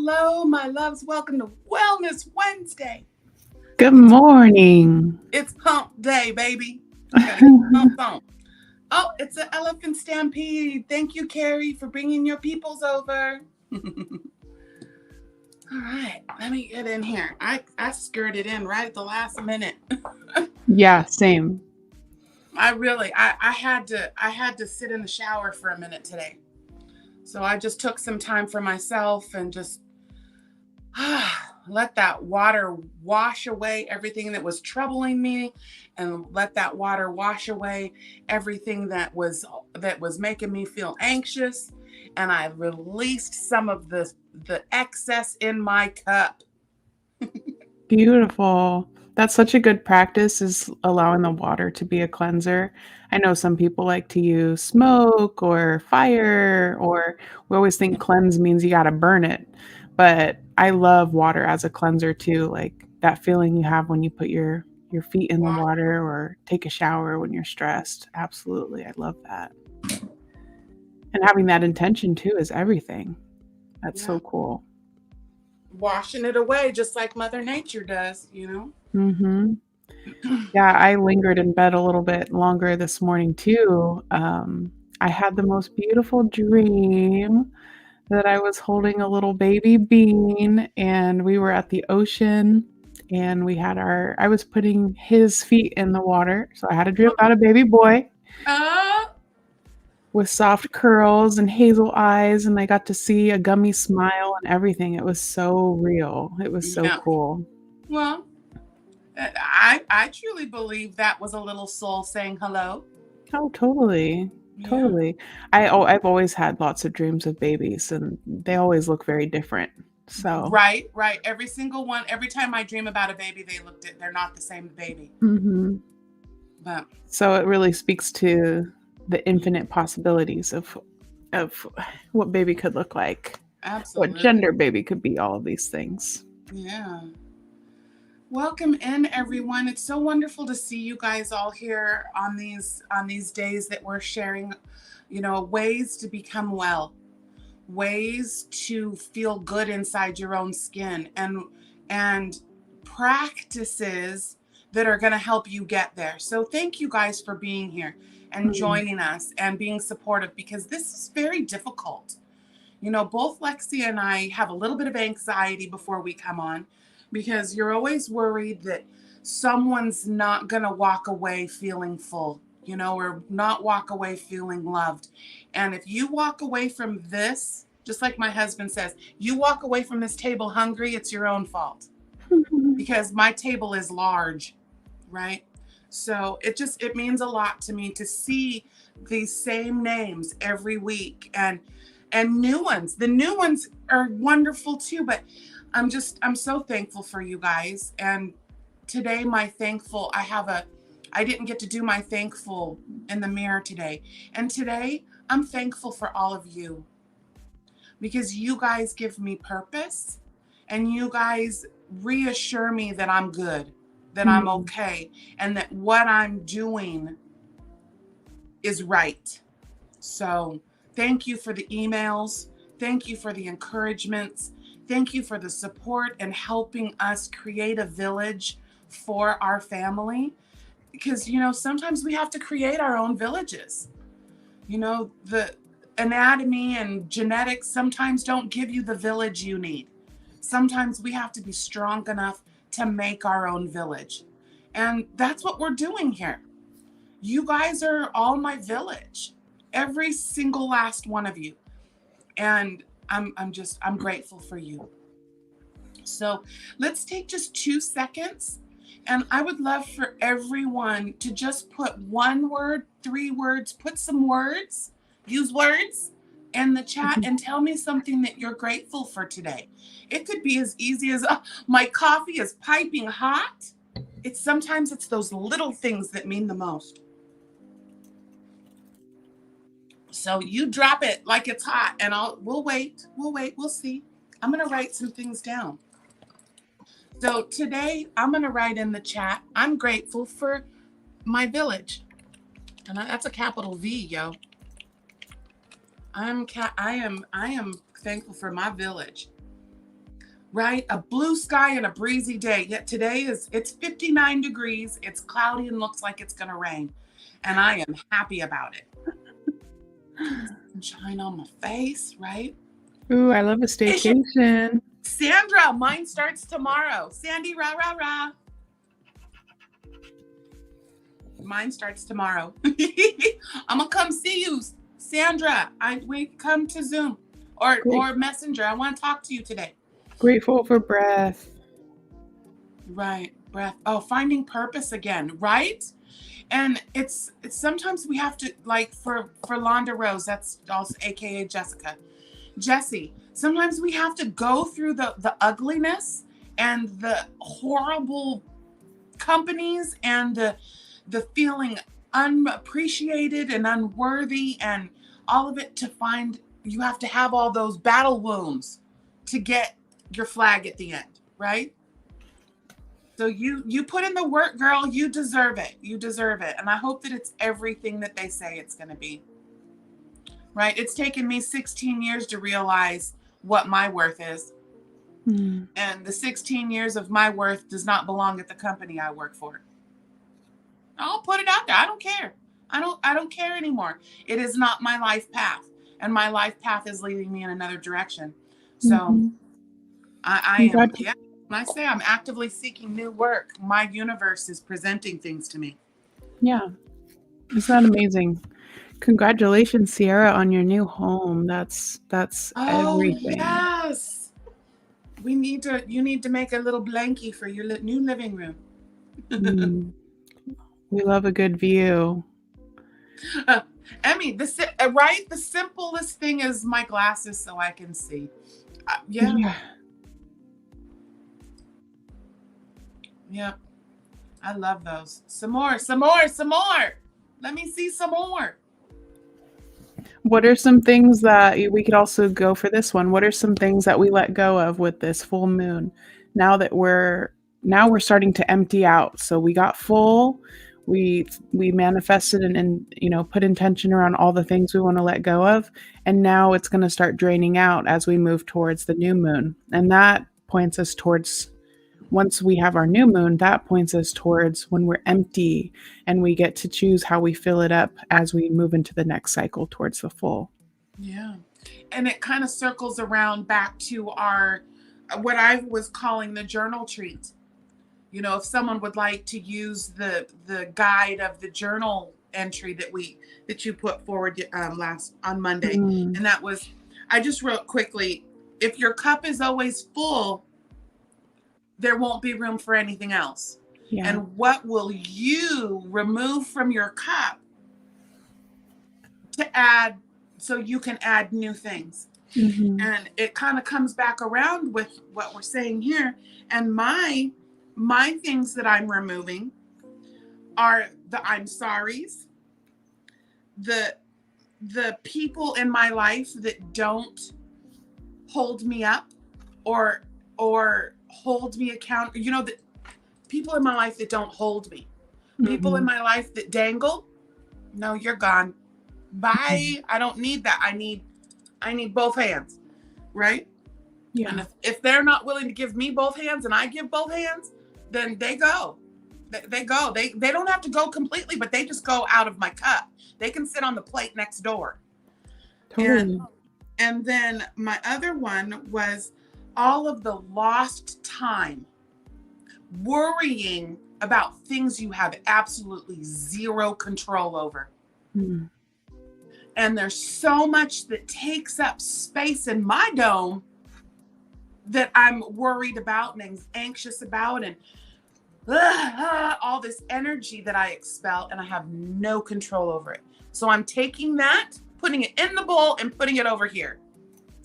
Hello, my loves. Welcome to Wellness Wednesday. Good It's morning. it's pump day, baby. We gotta get pumped on. Oh, it's an elephant stampede. Thank you, Carrie, for bringing your peoples over. All right, let me get in here. I skirted in right at the last minute. Yeah, same. I had to sit in the shower for a minute today. So I just took some time for myself and just let that water wash away everything that was troubling me, and let that water wash away everything that was making me feel anxious, and I released some of the excess in my cup. Beautiful. That's such a good practice, is allowing the water to be a cleanser. I know some people like to use smoke or fire, or we always think cleanse means you got to burn it. But I love water as a cleanser too, like that feeling you have when you put your feet in the Wash. water or take a shower when you're stressed. Absolutely. I love that. And having that intention too is everything. That's Yeah, so cool. washing it away just like Mother Nature does, you know. Mhm. Yeah, I lingered in bed a little bit longer this morning too. I had the most beautiful dream that I was holding a little baby bean and we were at the ocean and I was putting his feet in the water. So I had a dream about a baby boy uh, with soft curls and hazel eyes, and I got to see a gummy smile and everything. It was so real. It was so yeah. cool. Well, I truly believe that was a little soul saying hello. Oh, totally. Yeah. Totally. I've always had lots of dreams of babies and they always look very different. So, Right, right. Every single one. Every time I dream about a baby, they're not the same baby. mhm. But So it really speaks to the infinite possibilities of what baby could look like, what absolutely. gender baby could be, all of these things. Yeah. Welcome in, everyone. It's so wonderful to see you guys all here on these days that we're sharing, ways to become well, ways to feel good inside your own skin, and practices that are going to help you get there. So thank you guys for being here and Mm. joining us and being supportive, because this is very difficult. Both Lexi and I have a little bit of anxiety before we come on, because you're always worried that someone's not going to walk away feeling full, or not walk away feeling loved. And if you walk away from this, just like my husband says, you walk away from this table hungry, it's your own fault, because my table is large, right? So it means a lot to me to see these same names every week, and new ones. The new ones are wonderful too, but I'm so thankful for you guys. And today I didn't get to do my thankful in the mirror today. And today I'm thankful for all of you, because you guys give me purpose, and you guys reassure me that I'm good, that I'm Mm. okay, and that what I'm doing is right. So thank you for the emails. Thank you for the encouragements. Thank you for the support and helping us create a village for our family. Because, sometimes we have to create our own villages. The anatomy and genetics sometimes don't give you the village you need. Sometimes we have to be strong enough to make our own village. And that's what we're doing here. You guys are all my village, every single last one of you. And I'm grateful for you. So let's take just 2 seconds. And I would love for everyone to just put one word, 3 words, put some words, use words in the chat, and tell me something that you're grateful for today. It could be as easy as my coffee is piping hot. Sometimes it's those little things that mean the most. So you drop it like it's hot, and we'll wait. We'll see. I'm gonna write some things down. So today I'm gonna write in the chat, I'm grateful for my village. And that's a capital V, yo. I am thankful for my village. right? A blue sky and a breezy day. Yet today it's 59 degrees. It's cloudy and looks like it's going to rain. And I am happy about it. Sunshine on my face, right? Ooh, I love a staycation. Sandra, mine starts tomorrow. Sandy, rah, rah, rah. Mine starts tomorrow. I'm going to come see you, Sandra. We come to Zoom or Messenger. I want to talk to you today. Grateful for breath. Right, breath. Oh, finding purpose again, right? And it's sometimes we have to, like for Londa Rose, that's also AKA Jessie. Sometimes we have to go through the ugliness and the horrible companies and the feeling unappreciated and unworthy and all of it to find. You have to have all those battle wounds to get your flag at the end, right? So you put in the work, girl. You deserve it. You deserve it. And I hope that it's everything that they say it's going to be. Right? It's taken me 16 years to realize what my worth is. Mm. And the 16 years of my worth does not belong at the company I work for. I'll put it out there. I don't care. I don't care anymore. It is not my life path. And my life path is leading me in another direction. So I am, yeah. When I say I'm actively seeking new work, my universe is presenting things to me. Yeah. Isn't that amazing? Congratulations, Sierra, on your new home. That's everything. Yes. You need to make a little blankie for your new living room. We love a good view. Emmy, right? The simplest thing is my glasses so I can see. Yeah. Yep. I love those. Some more. Let me see some more. What are some things that we could also go for this one? What are some things that we let go of with this full moon? Now we're starting to empty out. So we got full, we manifested and put intention around all the things we want to let go of. And now it's going to start draining out as we move towards the new moon. And that points us towards, once we have our new moon, that points us towards when we're empty and we get to choose how we fill it up as we move into the next cycle towards the full. Yeah. And it kind of circles around back to what I was calling the journal treat. If someone would like to use the guide of the journal entry that you put forward on Monday. And that was, I just wrote quickly, if your cup is always full, there won't be room for anything else. Yeah. And what will you remove from your cup to add so you can add new things? Mm-hmm. And it kind of comes back around with what we're saying here. And my things that I'm removing are the I'm sorries, the people in my life that don't hold me up or hold me accountable. The people in my life that don't hold me. Mm-hmm. People in my life that dangle. No, you're gone. Bye. Mm-hmm. I don't need that. I need both hands. Right? Yeah. And if they're not willing to give me both hands and I give both hands, then they go. They go. They don't have to go completely, but they just go out of my cup. They can sit on the plate next door. Totally. And then my other one was all of the lost time worrying about things you have absolutely zero control over. Mm. And there's so much that takes up space in my dome that I'm worried about and anxious about, and all this energy that I expel, and I have no control over it. So I'm taking that, putting it in the bowl and putting it over here.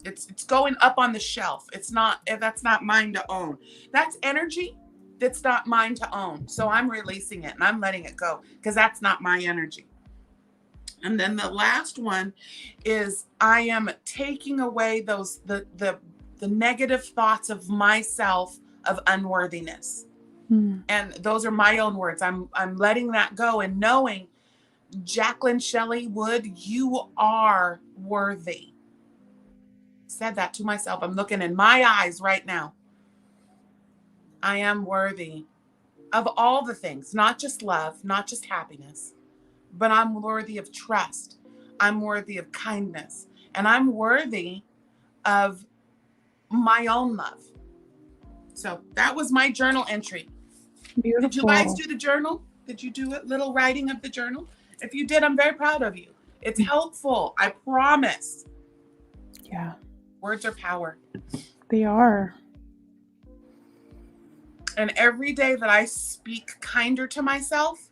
It's going up on the shelf. That's not mine to own. That's energy that's not mine to own. So I'm releasing it and I'm letting it go because that's not my energy. And then the last one is I am taking away the negative thoughts of myself of unworthiness. And those are my own words. I'm letting that go and knowing, Jacqueline Shelley Wood, you are worthy. Said that to myself. I'm looking in my eyes right now. I am worthy of all the things, not just love, not just happiness, but I'm worthy of trust. I'm worthy of kindness. And I'm worthy of my own love. So that was my journal entry. Beautiful. Did you guys do the journal? Did you do a little writing of the journal? If you did, I'm very proud of you. It's helpful. I promise. Yeah. Words are power. They are. And every day that I speak kinder to myself,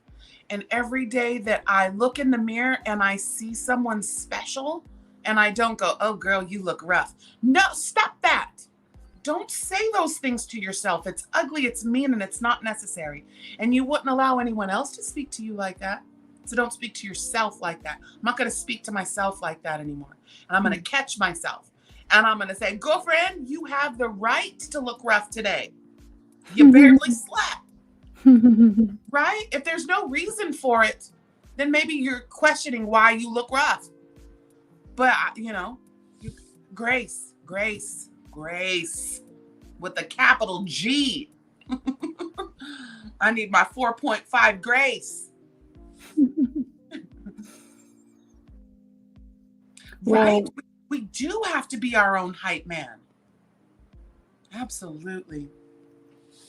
and every day that I look in the mirror and I see someone special, and I don't go, oh, girl, you look rough. No, stop that. Don't say those things to yourself. It's ugly, it's mean, and it's not necessary. And you wouldn't allow anyone else to speak to you like that. So don't speak to yourself like that. I'm not going to speak to myself like that anymore. And I'm going to catch myself. And I'm going to say, girlfriend, you have the right to look rough today. You barely slept. Right? If there's no reason for it, then maybe you're questioning why you look rough. But, grace with a capital G. I need my 4.5 grace. Right? We do have to be our own hype man. Absolutely.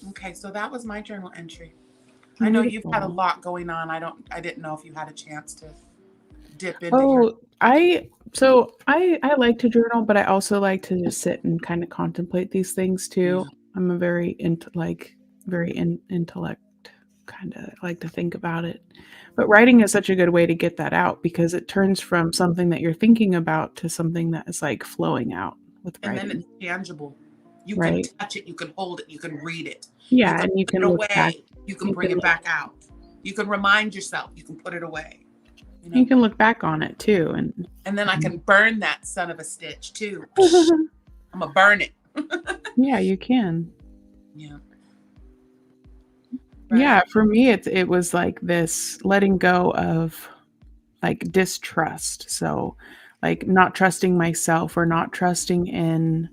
Okay, so that was my journal entry. I know you've had a lot going on. I didn't know if you had a chance to dip into I like to journal, but I also like to just sit and kind of contemplate these things too. Yeah. I'm a very intellect kind of like to think about it. But writing is such a good way to get that out because it turns from something that you're thinking about to something that is like flowing out with writing. And then it's tangible. You can touch it, you can hold it, you can read it. Yeah, and you can put it look away. back. You can bring it back out. You can remind yourself. You can put it away. You can look back on it too, and then I can burn that son of a stitch too. I'm gonna burn it. Yeah, you can. Yeah. Right. Yeah, for me, it was like this letting go of like distrust. So, like not trusting myself or not trusting in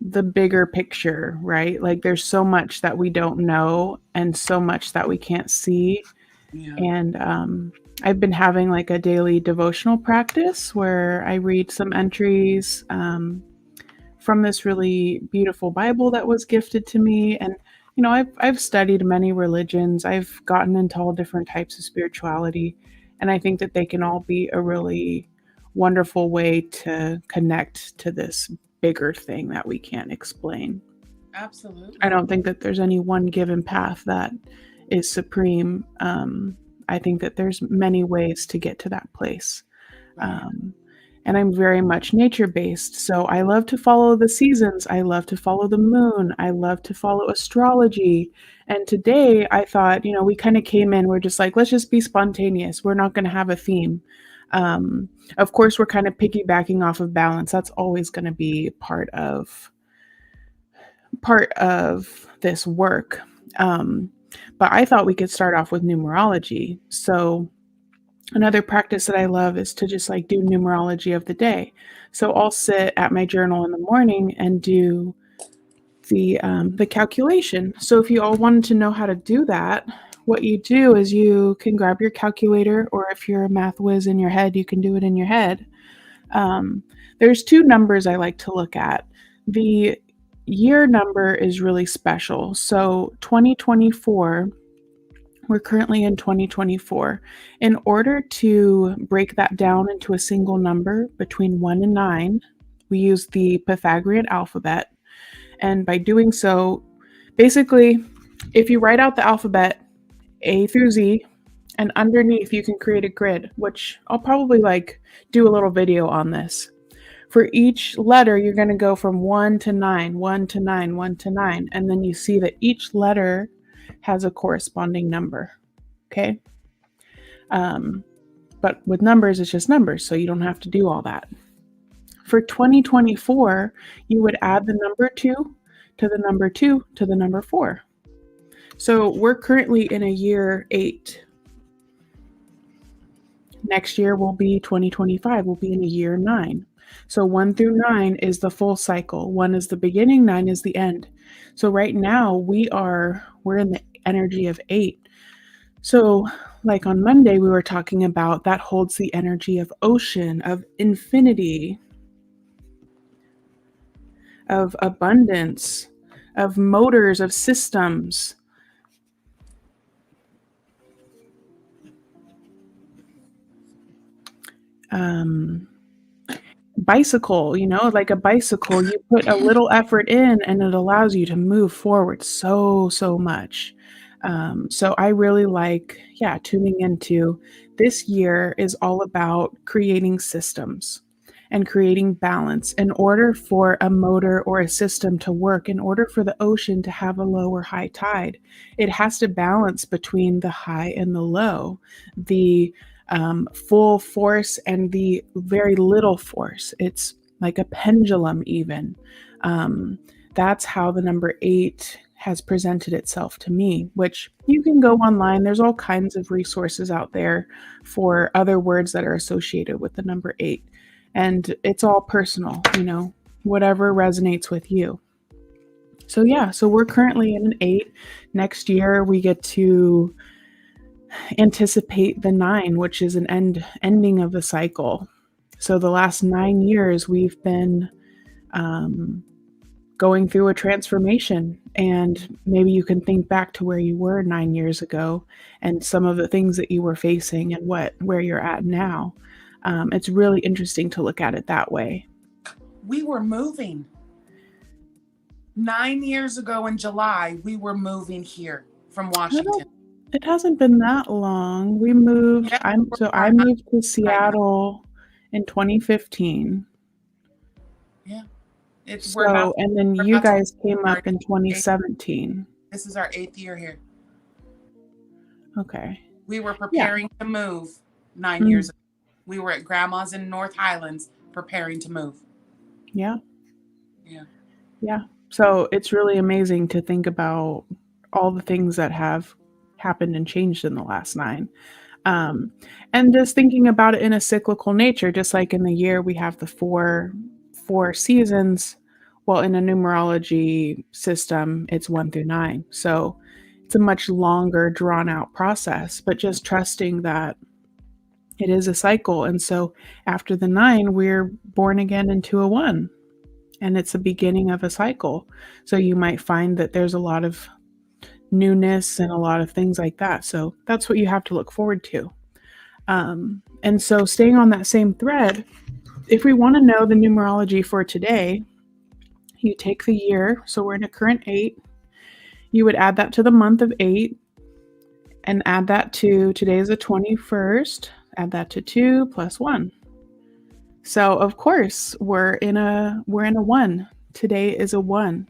the bigger picture, right? Like there's so much that we don't know and so much that we can't see. Yeah. And I've been having like a daily devotional practice where I read some entries from this really beautiful Bible that was gifted to me. And, I've studied many religions. I've gotten into all different types of spirituality. And I think that they can all be a really wonderful way to connect to this bigger thing that we can't explain. Absolutely. I don't think that there's any one given path that is supreme. I think that there's many ways to get to that place. And I'm very much nature-based. So I love to follow the seasons. I love to follow the moon. I love to follow astrology. And today I thought, we kind of came in, we're just like, let's just be spontaneous. We're not going to have a theme. Of course, we're kind of piggybacking off of balance. That's always going to be part of this work. But I thought we could start off with numerology. So another practice that I love is to just like do numerology of the day. So I'll sit at my journal in the morning and do the calculation. So if you all wanted to know how to do that, what you do is you can grab your calculator, or if you're a math whiz in your head, you can do it in your head. There's two numbers I like to look at. The year number is really special. So 2024, we're currently in 2024. In order to break that down into a single number between 1 and 9, we use the Pythagorean alphabet. And by doing so, basically, if you write out the alphabet A through Z, and underneath you can create a grid, which I'll probably do a little video on this. For each letter, you're going to go from 1 to 9, 1 to 9, 1 to 9, and then you see that each letter has a corresponding number, okay? But with numbers, it's just numbers, so you don't have to do all that. For 2024, you would add the number 2 to the number 2 to the number 4. So we're currently in a year 8. Next year will be 2025. We'll be in a year 9. So 1 through 9 is the full cycle. 1 is the beginning, 9 is the end. So right now we're in the energy of 8. So like on Monday, we were talking about that holds the energy of ocean, of infinity, of abundance, of motors, of systems. Bicycle, like a bicycle, you put a little effort in and it allows you to move forward so much. So I really like, tuning into this year is all about creating systems and creating balance in order for a motor or a system to work, in order for the ocean to have a low or high tide. It has to balance between the high and the low, the full force and the very little force. It's like a pendulum, even. That's how the number 8 has presented itself to me, which you can go online. There's all kinds of resources out there for other words that are associated with the number 8. And it's all personal, whatever resonates with you. So we're currently in an 8. Next year, we get to anticipate the 9, which is an ending of the cycle. So the last 9 years, we've been going through a transformation, and maybe you can think back to where you were 9 years ago and some of the things that you were facing and where you're at now. It's really interesting to look at it that way. We were moving. 9 years ago in July, we were moving here from Washington. It hasn't been that long. We moved. Yeah, I moved to Seattle in 2015. Yeah, and then you guys came up in 2017. This is our 8th year here. Okay. We were preparing to move 9 years ago. We were at Grandma's in North Highlands preparing to move. Yeah. Yeah. Yeah. So it's really amazing to think about all the things that have happened and changed in the last 9. And just thinking about it in a cyclical nature, just like in the year we have the four seasons. Well, in a numerology system, it's 1 through 9. So it's a much longer, drawn out process, but just trusting that it is a cycle. And so after the 9, we're born again into a 1, and it's the beginning of a cycle. So you might find that there's a lot of newness and a lot of things like that. So that's what you have to look forward to. And so staying on that same thread, if we want to know the numerology for today, you take the year. So we're in a current 8. You would add that to the month of 8 and add that to today is the 21st. Add that to 2 plus 1. So of course we're in a 1. Today is a 1.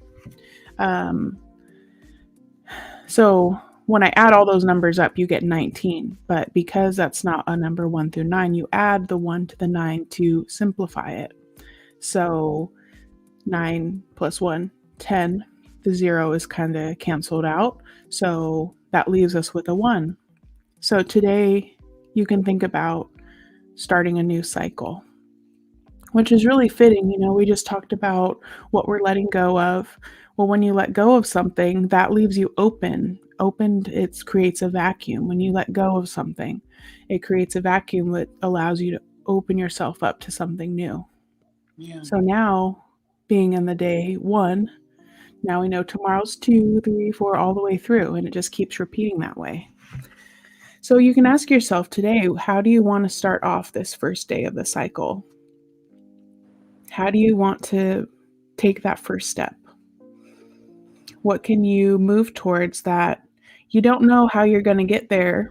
So when I add all those numbers up, you get 19. But because that's not a number 1 through 9, you add the 1 to the 9 to simplify it. So 9 plus 1, 10. The 0 is kind of canceled out. So that leaves us with a 1. So today you can think about starting a new cycle, which is really fitting. We just talked about what we're letting go of. Well, when you let go of something, that leaves you open. Opened, it creates a vacuum. When you let go of something, it creates a vacuum that allows you to open yourself up to something new. Yeah. So now, being in the day 1, now we know tomorrow's 2, 3, 4, all the way through, and it just keeps repeating that way. So you can ask yourself today, how do you want to start off this first day of the cycle? How do you want to take that first step? What can you move towards that you don't know how you're going to get there,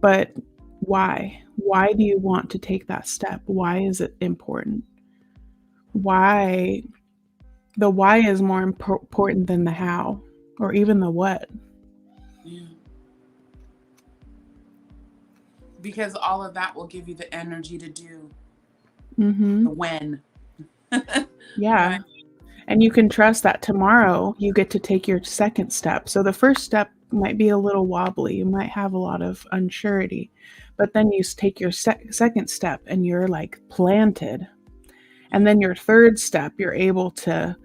but why? Why do you want to take that step? Why is it important? Why? The why is more important than the how, or even the what. Yeah. Because all of that will give you the energy to do the when. Yeah. Right. And you can trust that tomorrow you get to take your second step. So the first step might be a little wobbly. You might have a lot of unsurety, but then you take your second step and you're like planted. And then your third step, you're able to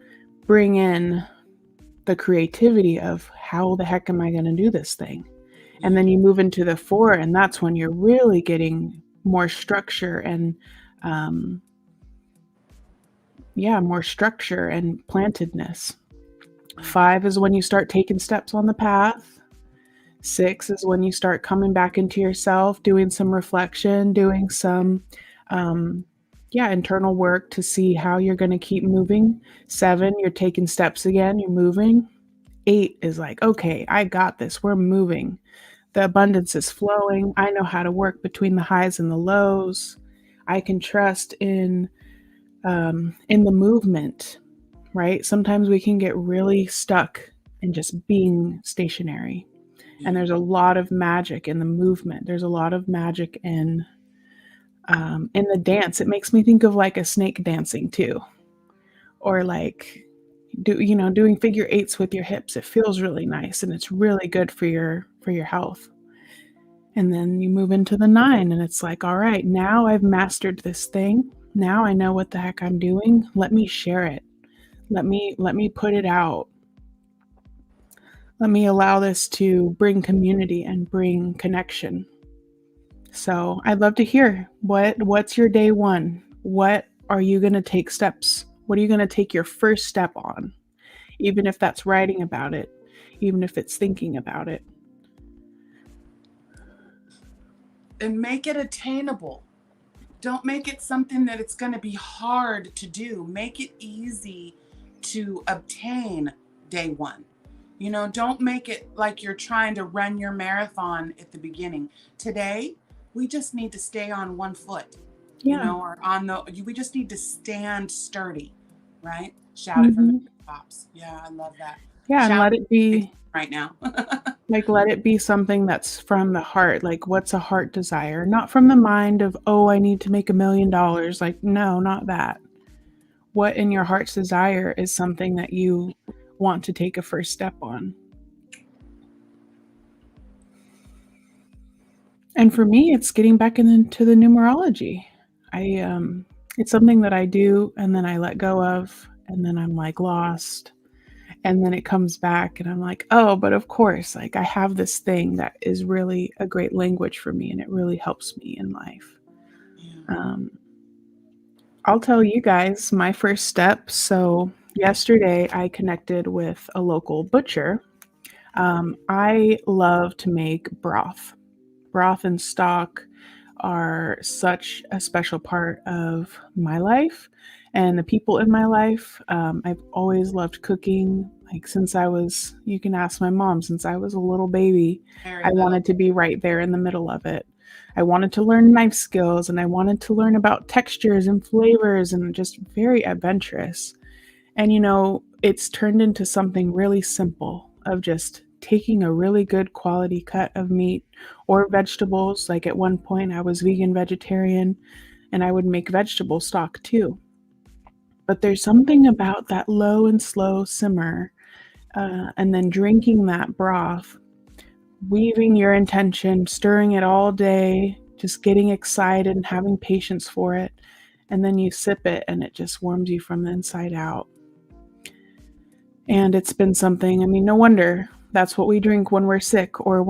bring in the creativity of how the heck am I going to do this thing? And then you move into the 4, and that's when you're really getting more structure and, more structure and plantedness. 5 is when you start taking steps on the path. 6 is when you start coming back into yourself, doing some reflection, doing some, internal work to see how you're going to keep moving. 7, you're taking steps again, you're moving. 8 is like, okay, I got this. We're moving. The abundance is flowing. I know how to work between the highs and the lows. I can trust in the movement, right? Sometimes we can get really stuck in just being stationary. And there's a lot of magic in the movement. There's a lot of magic in the dance. It makes me think of like a snake dancing too, or like doing figure 8s with your hips. It feels really nice, and it's really good for your health. And then you move into the 9, and it's like, all right, now I've mastered this thing. Now I know what the heck I'm doing. Let me share it. Let me put it out. Let me allow this to bring community and bring connection. So I'd love to hear what's your day 1? What are you going to take steps? What are you going to take your first step on? Even if that's writing about it, even if it's thinking about it. And make it attainable. Don't make it something that it's going to be hard to do. Make it easy to obtain day 1. Don't make it like you're trying to run your marathon at the beginning. Today, we just need to stay on one foot, or we just need to stand sturdy, right? Shout it from the tops. Yeah, I love that. Yeah, and let it be right now. Like, let it be something that's from the heart. Like, what's a heart desire? Not from the mind of, oh, I need to make $1 million. Like, no, not that. What in your heart's desire is something that you want to take a first step on. And for me, it's getting back into the numerology. It's something that I do, and then I let go of, and then I'm like lost. And then it comes back, and I'm like, oh, but of course, like I have this thing that is really a great language for me, and it really helps me in life. I'll tell you guys my first step. So yesterday I connected with a local butcher. I love to make broth. Broth and stock are such a special part of my life and the people in my life. I've always loved cooking. Like you can ask my mom, since I was a little baby, I wanted to be right there in the middle of it. I wanted to learn knife skills, and I wanted to learn about textures and flavors, and just very adventurous. And, it's turned into something really simple of just taking a really good quality cut of meat or vegetables. Like at one point I was vegan vegetarian, and I would make vegetable stock too. But there's something about that low and slow simmer, and then drinking that broth, weaving your intention, stirring it all day, just getting excited and having patience for it. And then you sip it, and it just warms you from the inside out. And it's been something, no wonder that's what we drink when we're sick, or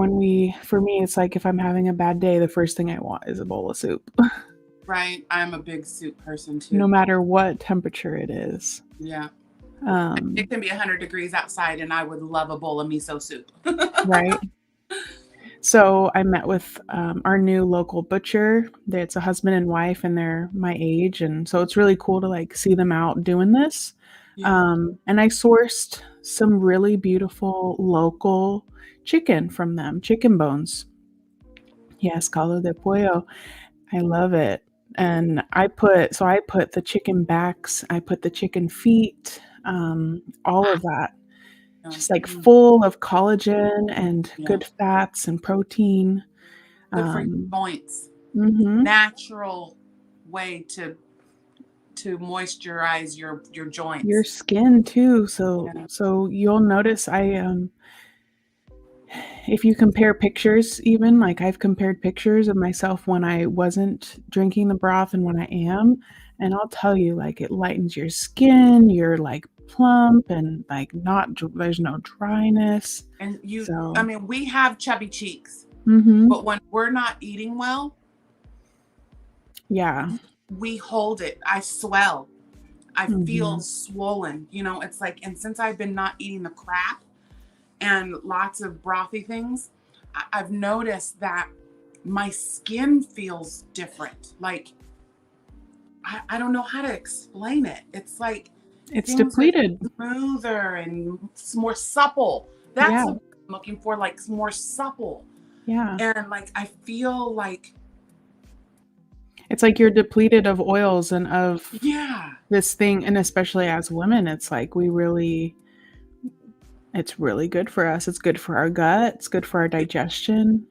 for me, it's like if I'm having a bad day, the first thing I want is a bowl of soup. Right. I'm a big soup person too. No matter what temperature it is. Yeah. It can be 100 degrees outside, and I would love a bowl of miso soup. Right. So I met with our new local butcher. It's a husband and wife, and they're my age. And so it's really cool to see them out doing this. Yeah. And I sourced some really beautiful local chicken from them, chicken bones. Yes, caldo de pollo. I love it. And I put the chicken backs, I put the chicken feet, all of that. Just full of collagen and good fats and protein. Good for your joints. Natural way to moisturize your joints. Your skin too. So you'll notice if you compare pictures, even I've compared pictures of myself when I wasn't drinking the broth and when I am, And I'll tell you, like, it lightens your skin, you're like plump and like there's no dryness. And I So, mean, we have chubby cheeks, mhm. but when we're not eating well, Yeah. we hold it. I swell. I feel Mhm. swollen. It's like, and since I've been not eating the crap and lots of brothy things, I've noticed that my skin feels different. Like, I don't know how to explain it. It's like It's things are depleted. smoother and more supple. That's Yeah. what I'm looking for, like more supple. Yeah. And like, I feel like, It's like you're depleted of oils and of yeah. this thing, and especially as women, it's like it's really good for us. It's good for our gut, it's good for our digestion,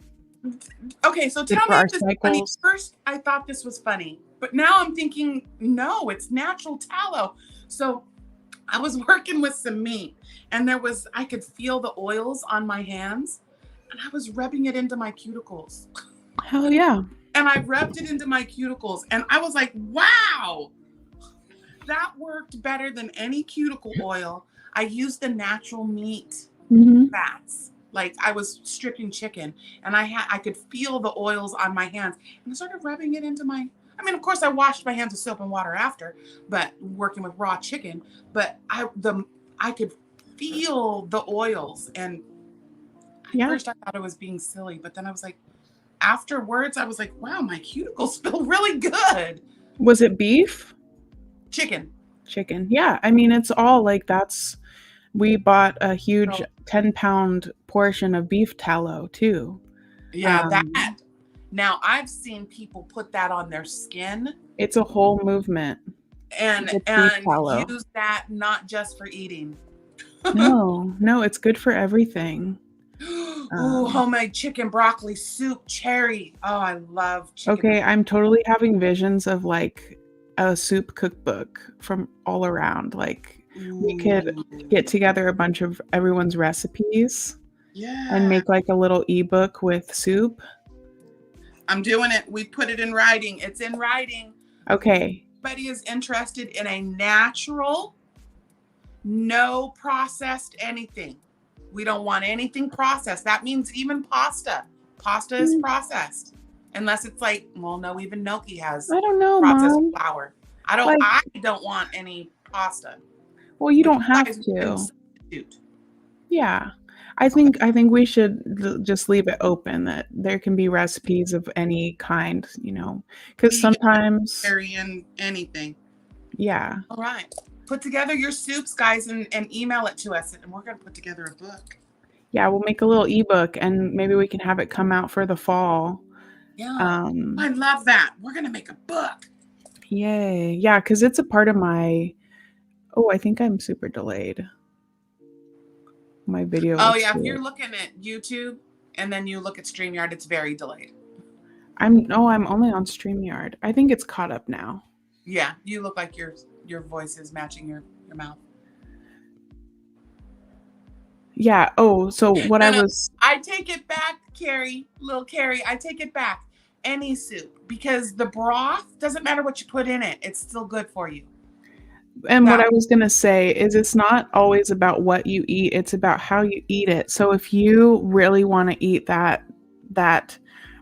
Okay, so good tell for me our if this is funny. cycles. First, I thought this was funny, but now I'm thinking, no, it's natural tallow. So I was working with some meat, and I could feel the oils on my hands, and I was rubbing it into my cuticles. Hell yeah. And I rubbed it into my cuticles, and I was like, wow, that worked better than any cuticle oil. I used the natural meat Mhm. fats. Like, I was stripping chicken, and I could feel the oils on my hands, and I started rubbing it into my. I mean, of course, I washed my hands with soap and water after, but working with raw chicken. But I could feel the oils, and at Yeah. first I thought I was being silly, but then I was like, afterwards, I was like, wow, my cuticles feel really good. Was it beef? Chicken. Chicken. Yeah, I mean, it's all like we bought a huge So 10-pound portion of beef tallow too. yeah, Um, that. Now I've seen people put that on their skin it's a whole movement and with beef and tallow. use that not just for eating. No, no, it's good for everything. Ooh, Um, homemade chicken broccoli soup, cherry. Oh, I love chicken. okay, I'm totally having visions of like a soup cookbook from all around. Like we could Ooh, get together a bunch of everyone's recipes and yeah. make like a little ebook with soup. I'm doing it. We put it in writing. It's in writing. Okay. Everybody is interested in a natural, no processed anything. We don't want anything processed. That means even pasta. Pasta is Mm, processed. Unless it's like, well, no, even gnocchi has I don't know, processed Mom. flour. Like, I don't want any pasta. well, you But don't you have guys can to. substitute. Yeah. Okay. I think we should just leave it open that there can be recipes of any kind, because Vegan, sometimes, vegetarian, anything. yeah. All right. Put together your soups, guys, and email it to us, and we're going to put together a book. Yeah, we'll make a little ebook and maybe we can have it come out for the fall. Yeah. I Um, love that. We're going to make a book. yay. Yeah, because it's a part of my, oh, I think I'm super delayed. My video Oh, looks yeah. If you're weird. looking at YouTube and then you look at StreamYard, it's very delayed. I'm only on StreamYard. I think it's caught up now. Yeah. You look like your voice is matching your mouth. Yeah. Oh, so what I No, no. was, I take it back, Carrie. Little Carrie. I take it back. Any soup. Because the broth, doesn't matter what you put in it. It's still good for you. and what That I was going to say is it's not always about what you eat, it's about how you eat it. So if you really want to eat that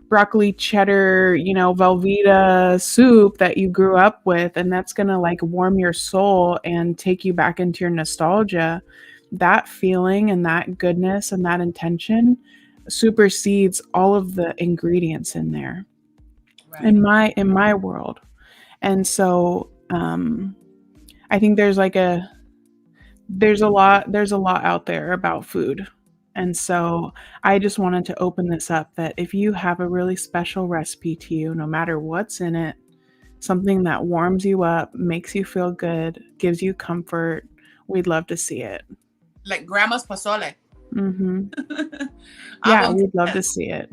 broccoli cheddar, Velveeta soup that you grew up with, and that's going to like warm your soul and take you back into your nostalgia, that feeling and that goodness and that intention supersedes all of the ingredients in there right. in my world. And so I think there's a lot out there about food. And so I just wanted to open this up that if you have a really special recipe to you, no matter what's in it, something that warms you up, makes you feel good, gives you comfort, we'd love to see it. Like grandma's pozole. Mhm. Yeah, we'd love to Abondigas. see it.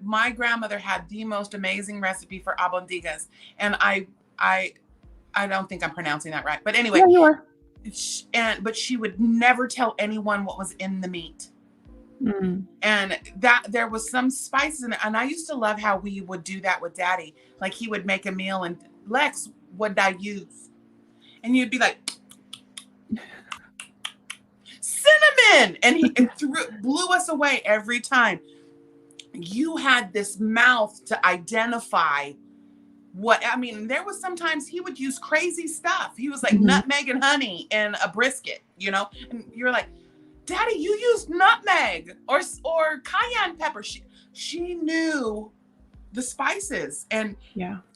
My grandmother had the most amazing recipe for abondigas, and I don't think I'm pronouncing that right. But Yeah, anyway, you are. but she would never tell anyone what was in the meat. Mm. And that there was some spices in it. And I used to love how we would do that with Daddy. Like he would make a meal and Lex, what did I use? And you'd be like, cinnamon. And he blew us away every time. You had this mouth to identify what, I mean, there was sometimes he would use crazy stuff. He was like nutmeg and honey in a brisket, you know? And you're like, Daddy, you used nutmeg or cayenne pepper. She knew the spices and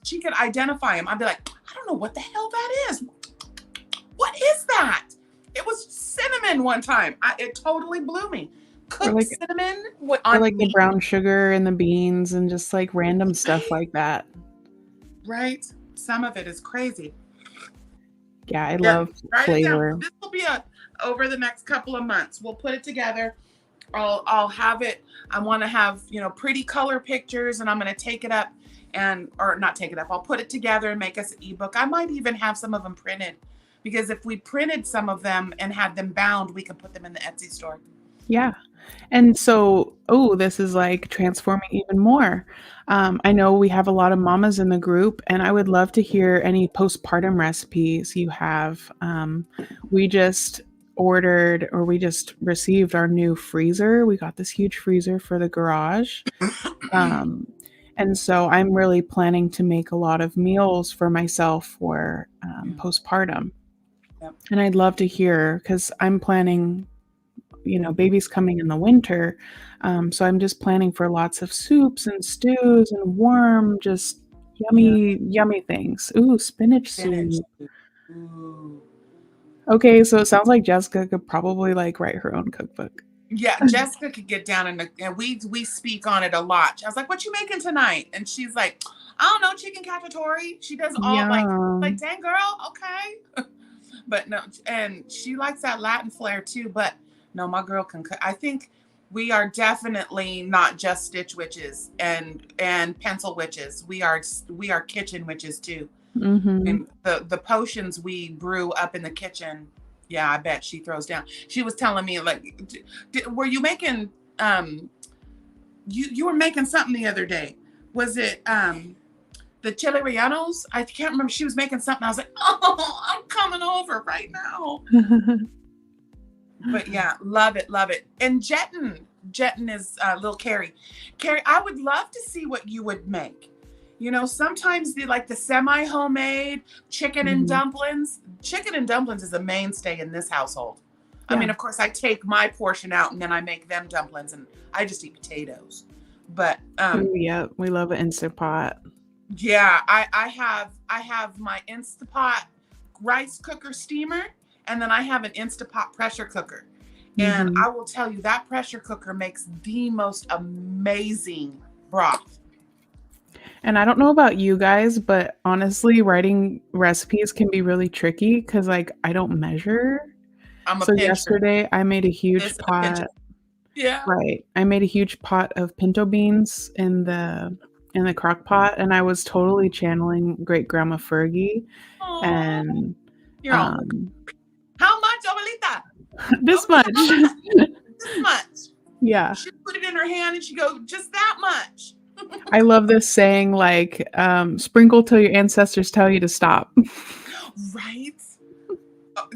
she could identify them. I'd be like, I don't know what the hell that is. What is that? It was cinnamon one time. It totally blew me. Cooked cinnamon on like the brown sugar and the beans and just like random stuff like that. Right? Some of it is crazy. Yeah, I love flavor. This will be over the next couple of months. We'll put it together. I'll have it. I want to have, you know, pretty color pictures, and I'm going to take it up or not take it up. I'll put it together and make us an ebook. I might even have some of them printed, because if we printed some of them and had them bound, we could put them in the Etsy store. Yeah. And so, this is like transforming even more. I know we have a lot of mamas in the group, and I would love to hear any postpartum recipes you have. We just received our new freezer. We got this huge freezer for the garage. And so I'm really planning to make a lot of meals for myself for postpartum. Yep. And I'd love to hear, because I'm planning, you know, baby's coming in the winter. So I'm just planning for lots of soups and stews and warm, just yummy things. Ooh, spinach soup. Ooh. Okay, so it sounds like Jessica could probably like write her own cookbook. Yeah, Jessica could get down and we speak on it a lot. I was like, "What you making tonight?" And she's like, "I don't know, chicken cacciatore." She does all like, "Dang girl, okay." But no, and she likes that Latin flair too. But no, my girl can cook. I think we are definitely not just stitch witches and pencil witches. We are kitchen witches too. Mm-hmm. And the potions we brew up in the kitchen, yeah, I bet she throws down. She was telling me, like, were you making you were making something the other day? Was it the chile rellenos? I can't remember. She was making something. I was like, oh, I'm coming over right now. But yeah, love it. And Jetton is little Carrie. Carrie, I would love to see what you would make. You know, sometimes the semi-homemade chicken and dumplings. Chicken and dumplings is a mainstay in this household. Yeah. I mean, of course, I take my portion out and then I make them dumplings, and I just eat potatoes. But yeah, we love an Instant Pot. Yeah, I have my Instapot rice cooker steamer, and then I have an Instapot pressure cooker. And I will tell you, that pressure cooker makes the most amazing broth. And I don't know about you guys, but honestly, writing recipes can be really tricky because, like, I don't measure. So yesterday I made a huge pot. Yeah. Right. I made a huge pot of pinto beans in the crock pot, and I was totally channeling Great Grandma Fergie. Aww. And how much, Abuelita? This much. This much. Yeah. She put it in her hand and she go, just that much. I love this saying, like, sprinkle till your ancestors tell you to stop. Right?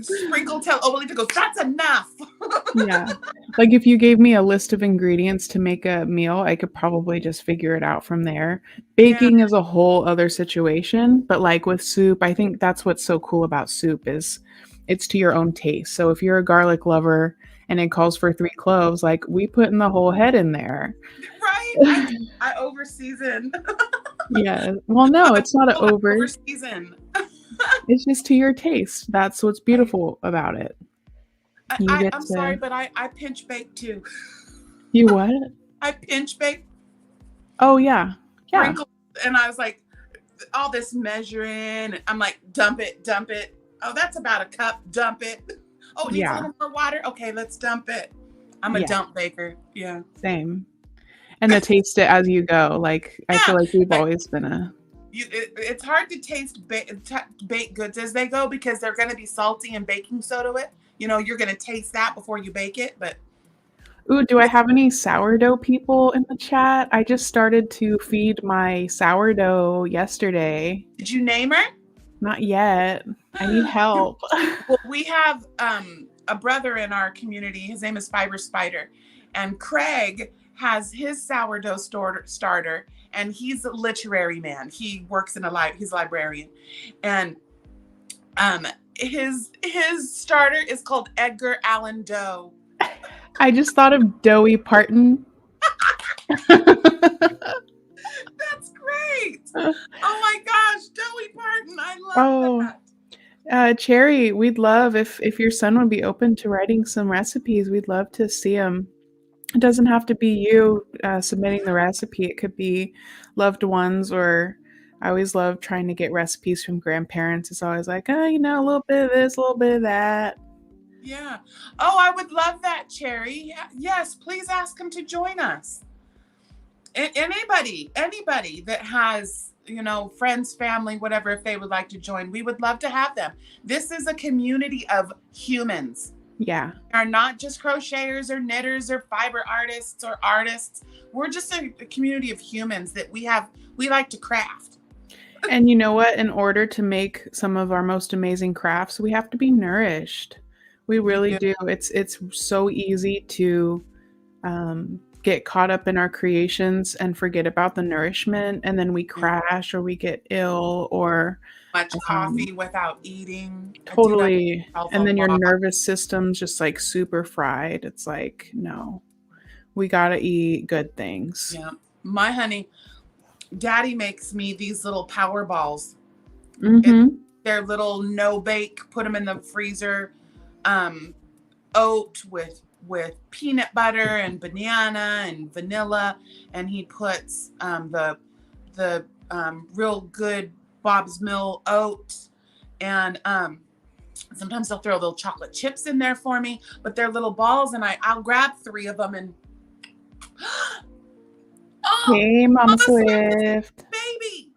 Sprinkle till Abuelita goes, that's enough. Yeah. Like, if you gave me a list of ingredients to make a meal, I could probably just figure it out from there. Baking is a whole other situation. But like with soup, I think that's what's so cool about soup is it's to your own taste. So if you're a garlic lover and it calls for 3 cloves, like, we put in the whole head in there. Right? I over season. Yeah. Well, no, it's not an over season. It's just to your taste. That's what's beautiful about it. I'm sorry, but I pinch bake too. You what? I pinch bake. Oh, yeah. Yeah. Sprinkle, and I was like, all this measuring. I'm like, dump it. Oh, that's about a cup. Dump it. Oh, it needs a little more water. Okay, let's dump it. I'm a dump baker. Yeah. Same. And to taste it as you go. Like, I feel like we've always been it's hard to taste baked goods as they go because they're going to be salty and baking soda it. You know, you're going to taste that before you bake it, but Ooh, do I have any sourdough people in the chat? I just started to feed my sourdough yesterday. Did you name her? Not yet. I need help. Well, we have a brother in our community. His name is Fiber Spider, and Craig has his sourdough starter, and he's a literary man. He works in he's a librarian, and his starter is called Edgar Allan Doe. I just thought of Doughy Parton. That's great. Oh my gosh, Doughy Parton. I love that. Cherry, we'd love if your son would be open to writing some recipes. We'd love to see them. It doesn't have to be you submitting the recipe. It could be loved ones, or I always love trying to get recipes from grandparents. It's always like, oh, a little bit of this, a little bit of that. Yeah. Oh, I would love that, Cherry. Yes, please ask him to join us. Anybody that has, friends, family, whatever, if they would like to join, we would love to have them. This is a community of humans. Yeah. We are not just crocheters or knitters or fiber artists or artists. We're just a community of humans that we like to craft. And you know what? In order to make some of our most amazing crafts, we have to be nourished. We really do. It's so easy to get caught up in our creations and forget about the nourishment, and then we crash or we get ill or much coffee without eating. Totally. And then your nervous system's just like super fried. It's like, no, we gotta eat good things. Yeah. My honey, Daddy makes me these little power balls. They're little no bake, put them in the freezer, oat with peanut butter and banana and vanilla, and he puts the real good Bob's Mill oat, and sometimes they'll throw little chocolate chips in there for me, but they're little balls, and I'll grab 3 of them and hey, Mama Swift. Baby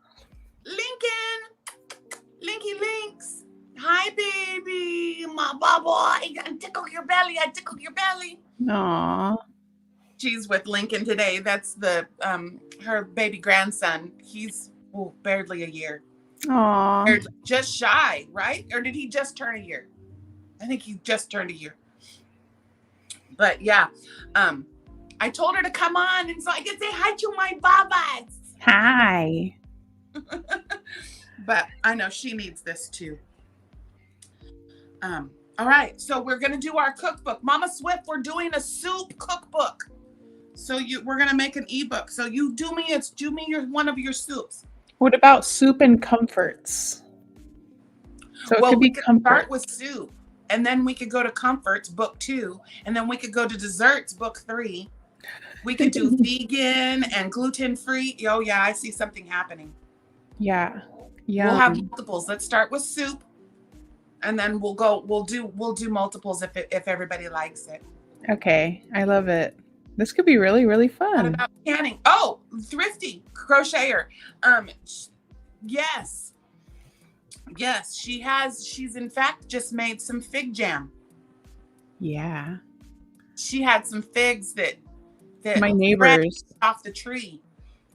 Linky Links, hi baby, my bubble, I tickle your belly. Aww. She's with Lincoln today. That's the her baby grandson. He's barely a year. Aww. Just shy, right? Or did he just turn a year? I think he just turned a year. But yeah, I told her to come on, and so I can say hi to my babas. Hi. But I know she needs this too. All right, so we're gonna do our cookbook. Mama Swift, we're doing a soup cookbook. So we're gonna make an ebook. So you do me one of your soups. What about soup and comforts? So it could be comfort. Start with soup, and then we could go to comforts, book 2, and then we could go to desserts, book 3. We could do vegan and gluten-free. Oh yeah, I see something happening. Yeah. We'll have multiples. Let's start with soup, and then we'll do multiples if everybody likes it. Okay, I love it. This could be really, really fun. What about canning? Oh, thrifty crocheter. Yes, she's in fact just made some fig jam. Yeah. She had some figs that my neighbors off the tree.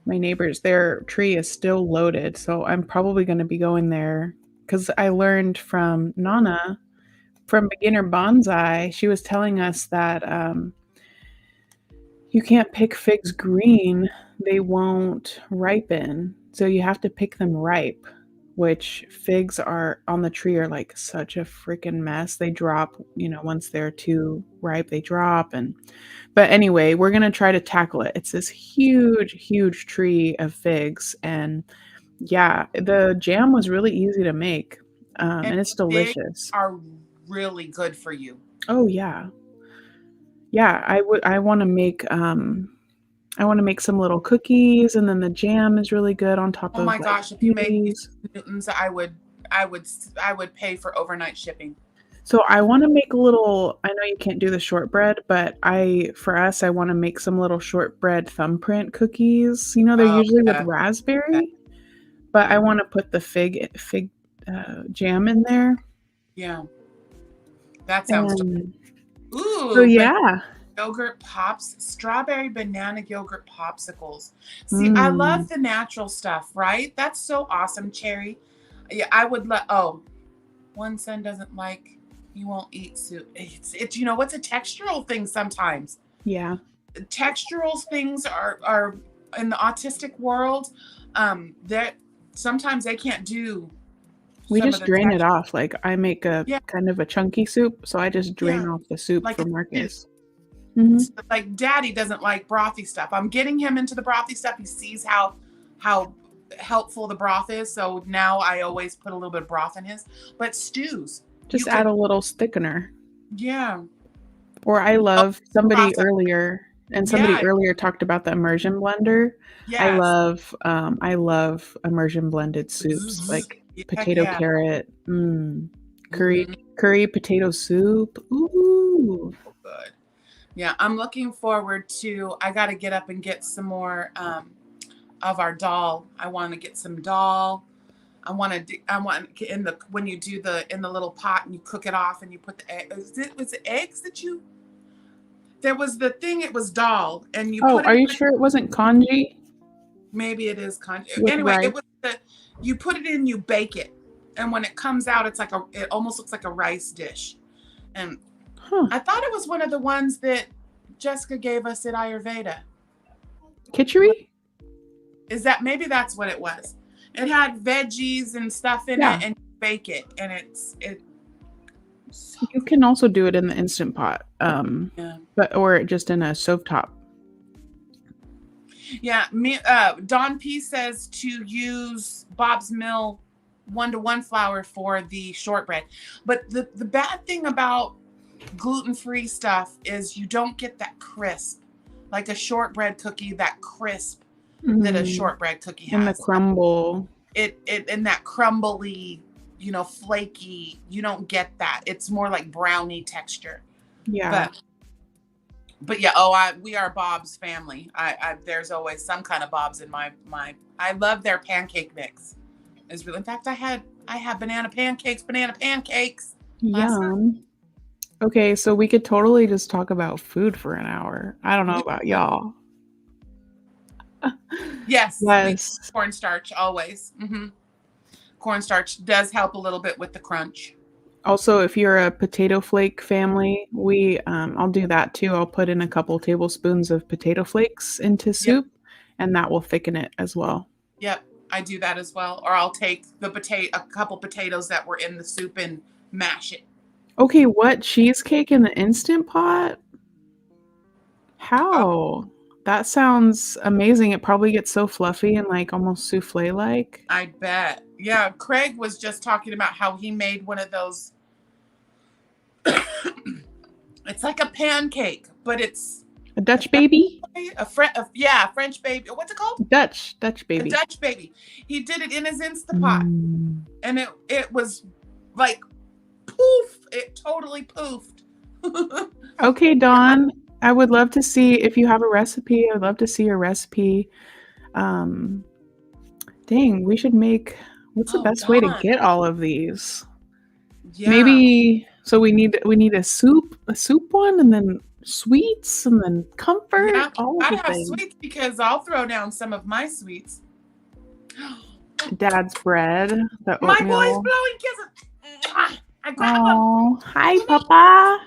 My neighbors, their tree is still loaded, so I'm probably going to be going there because I learned from Nana from Beginner Bonsai. She was telling us that you can't pick figs green, they won't ripen, so you have to pick them ripe, which figs are on the tree are like such a freaking mess. They drop, once they're too ripe, they drop. But anyway, we're going to try to tackle it. It's this huge, huge tree of figs. And yeah, the jam was really easy to make. And it's delicious. Figs are really good for you. Oh yeah. Yeah, I want to make some little cookies, and then the jam is really good on top of. Oh my gosh, if you make these Newtons, I would pay for overnight shipping. So I want to make a little, I know you can't do the shortbread, but for us, I want to make some little shortbread thumbprint cookies. They're usually with raspberry, but I want to put the fig jam in there. Yeah. That sounds Ooh. So yeah. Yogurt pops, strawberry banana yogurt popsicles. See, I love Mm, the natural stuff, right? That's so awesome, Cherry. Yeah, I would let. Oh, one son doesn't like. You won't eat soup. It's you know what's a textural thing sometimes. yeah. Textural things are in the autistic world. That sometimes they can't do We some of just the drain it text. off. Like I make a Yeah, kind of a chunky soup, so I just drain yeah, off the soup like for a stew. Marcus. Hmm. Like Daddy doesn't like brothy stuff. I'm getting him into the brothy stuff. He sees how helpful the broth is. So now I always put a little bit of broth in his. But stews, you Just add could, a little thickener. yeah. Or I Oh, love somebody process. earlier, and somebody Yeah, earlier talked about the immersion blender. yes. I love immersion blended soups like Heck potato yeah. carrot, curry Mm-hmm. curry potato soup. Ooh. Good. Yeah, I'm looking forward to. I got to get up and get some more of our dal. I want to get some dal. I want to. I want in the when you do the in the little pot and you cook it off and you put the egg. Was it eggs that you? There was the thing. It was dal, and you Oh, put it are in. you sure it wasn't congee Maybe it is with anyway. rice? It was the. You put it in, you bake it, and when it comes out, it's like a. It almost looks like a rice dish, and Huh. I thought it was one of the ones that Jessica gave us at Ayurveda. Kitchery? Is that maybe that's what it was? It had veggies and stuff in it, Yeah. and you bake it, and it. So You can also do it in the Instant Pot. yeah, But or just in a stovetop. yeah. Me, Don P says to use Bob's Mill 1-to-1 flour for the shortbread, but the bad thing about gluten-free stuff is you don't get that crisp, like a shortbread cookie, that crisp that a Mm, shortbread cookie and the has. crumble. It in that crumbly, flaky, you don't get that. It's more like brownie texture. Yeah. But yeah, we are Bob's family. I there's always some kind of Bob's in my I love their pancake mix. Is really, in fact, I had banana pancakes last night. Yum. Okay, so we could totally just talk about food for an hour. I don't know We about could. y'all. Yes, we Yes. cornstarch always. Cornstarch does help a little bit with the crunch. Also, if you're a potato flake family, I'll do that too. I'll put in a couple tablespoons of potato flakes into Yep, soup, and that will thicken it as well. yep. I do that as well. Or I'll take a couple potatoes that were in the soup and mash it. Okay, what? Cheesecake in the Instant Pot? Oh, How? That sounds amazing. It probably gets so fluffy and like almost souffle-like. I bet. Yeah, Craig was just talking about how he made one of those. It's like a pancake, but it's A Dutch baby? French baby. What's it called? Dutch A baby. Dutch baby. He did it in his Instapot, Mm. and it was like poof. It totally poofed. Okay, Dawn, I would love to see if you have a recipe. I'd love to see your recipe. Um, Dang, we should make what's the Oh, best way to Dawn. get all of these? Yeah. Maybe so we need a soup one and then sweets and then comfort, Yeah. all of the Gotta have things. sweets because I'll throw down some of my sweets. Dad's bread, the My boy's oatmeal. blowing kisses. I grab him. Oh, hi, Papa.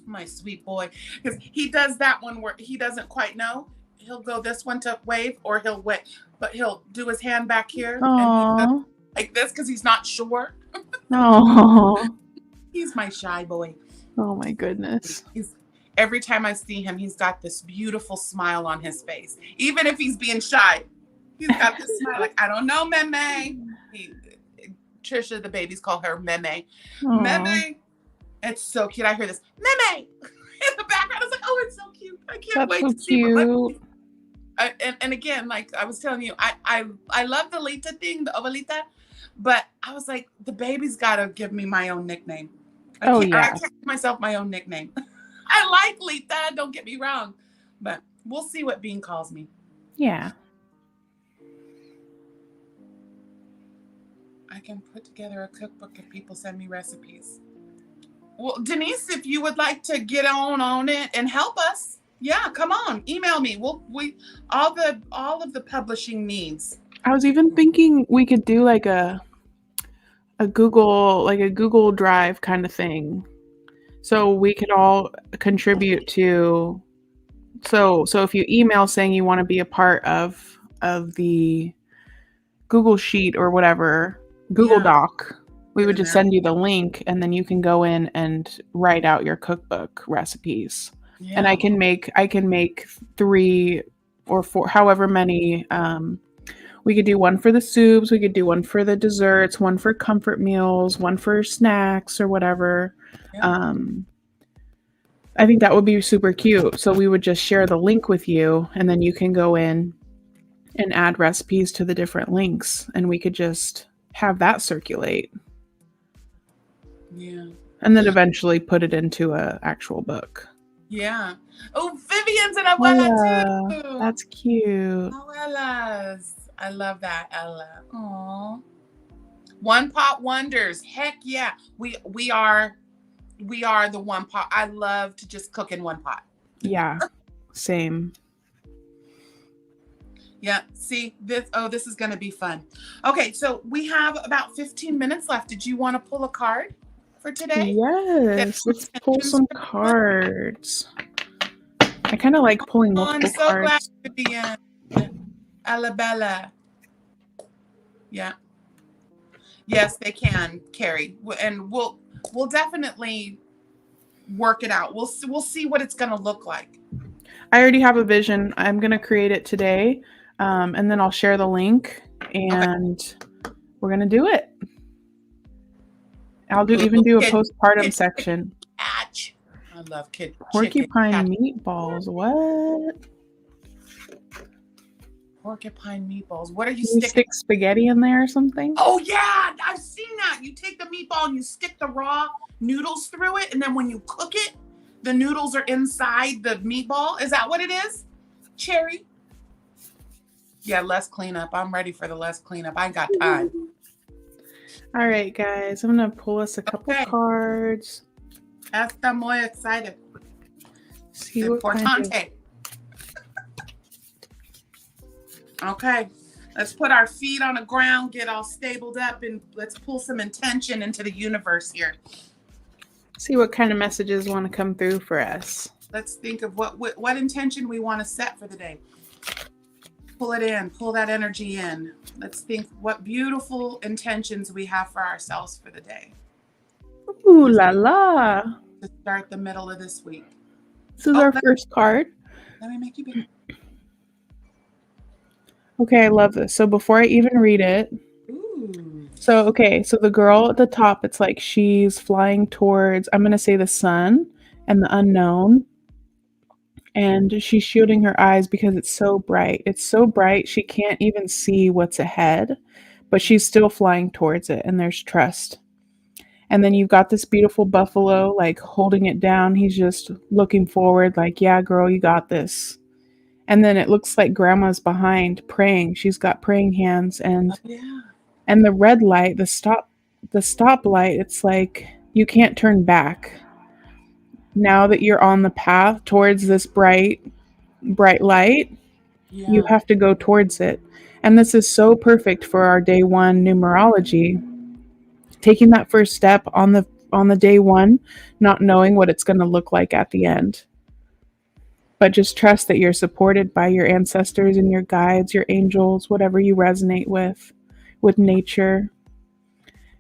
My sweet boy. Because he does that one where he doesn't quite know. He'll go this one to wave or he'll wait, but he'll do his hand back here and he does Oh, like this because he's not sure. oh, He's my shy boy. oh my goodness. He's every time I see him, he's got this beautiful smile on his face. Even if he's being shy, he's got this smile like, I don't know, Meme. Trisha, the babies call her Meme. Aw, Meme. It's so cute. I hear this Meme in the background. I was like, oh, it's so cute. I can't that's wait so to see what cute. and again, like I was telling you, I love the Lita thing, the Ovalita, but I was like, the baby's gotta give me my own nickname. Oh I yeah, can't give myself my own nickname. I like Lita, don't get me wrong, but we'll see what Bean calls me. yeah. I can put together a cookbook if people send me recipes. Well, Denise, if you would like to get on it and help us, yeah, come on, email me. We all of the publishing needs. I was even thinking we could do like a Google Drive kind of thing. So we could all contribute to so if you email saying you want to be a part of the Google Sheet or whatever, Google Yeah, Doc, we get would in just there. send you the link and then you can go in and write out your cookbook recipes. And Yeah, I can make 3 or 4, however many. We could do one for the soups, we could do one for the desserts, one for comfort meals, one for snacks or whatever. yeah, Um, I think that would be super cute. So we would just share the link with you, and then you can go in and add recipes to the different links, and we could just have that circulate, yeah, and then eventually put it into a actual book. yeah. Oh, Vivian's an abuela Ella, too. that's cute. Abuelas. I love that, Ella. Aw. One pot wonders. Heck yeah. We are the one pot. I love to just cook in one pot. Yeah, same. Yeah. See this. Oh, this is going to be fun. Okay. So we have about 15 minutes left. Did you want to pull a card for today? Yes, let's pull some cards. I kind of like pulling Oh, I'm multiple so glad cards. to be in. Alabella. Yeah. Yes, they can, Carrie. And we'll definitely work it out. We'll see what it's going to look like. I already have a vision. I'm going to create it today, and then I'll share the link, and we're going to do it. I'll even do a postpartum section. Catch. I love Porcupine meatballs. What? Porcupine meatballs. What are you You sticking? stick spaghetti in there or something? Oh yeah, I've seen that. You take the meatball and you stick the raw noodles through it, and then when you cook it, the noodles are inside the meatball. Is that what it is? Cherry? Yeah, less cleanup. I'm ready for the less cleanup. I ain't got time. All right, guys. I'm going to pull us a couple cards. Hasta muy excited. See what kind of... Okay, let's put our feet on the ground, get all stabled up, and let's pull some intention into the universe here. See what kind of messages want to come through for us. Let's think of what intention we want to set for the day. Pull it in, pull that energy in. Let's think what beautiful intentions we have for ourselves for the day. Ooh la la. To start the middle of this week. This is our first card. Let me make you big. Okay, I love this. So before I even read it, so the girl at the top, it's like she's flying towards, I'm going to say the sun and the unknown. And she's shielding her eyes because it's so bright. It's so bright she can't even see what's ahead, but she's still flying towards it, and there's trust. And then you've got this beautiful buffalo, like holding it down. He's just looking forward, like, yeah, girl, you got this. And then it looks like grandma's behind praying. She's got praying hands, and the red light, the stoplight, it's like you can't turn back. Now that you're on the path towards this bright light, you have to go towards it. And this is so perfect for our day one numerology. Taking that first step on the day one, not knowing what it's going to look like at the end. But just trust that you're supported by your ancestors and your guides, your angels, whatever you resonate with nature.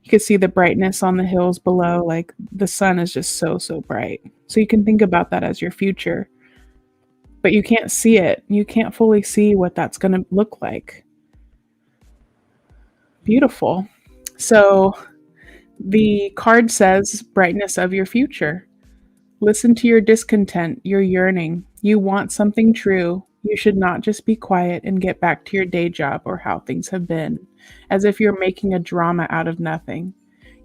You can see the brightness on the hills below, like the sun is just so, so bright. So you can think about that as your future. But you can't see it. You can't fully see what that's going to look like. Beautiful. So the card says brightness of your future. Listen to your discontent, your yearning. You want something true. You should not just be quiet and get back to your day job or how things have been, as if you're making a drama out of nothing.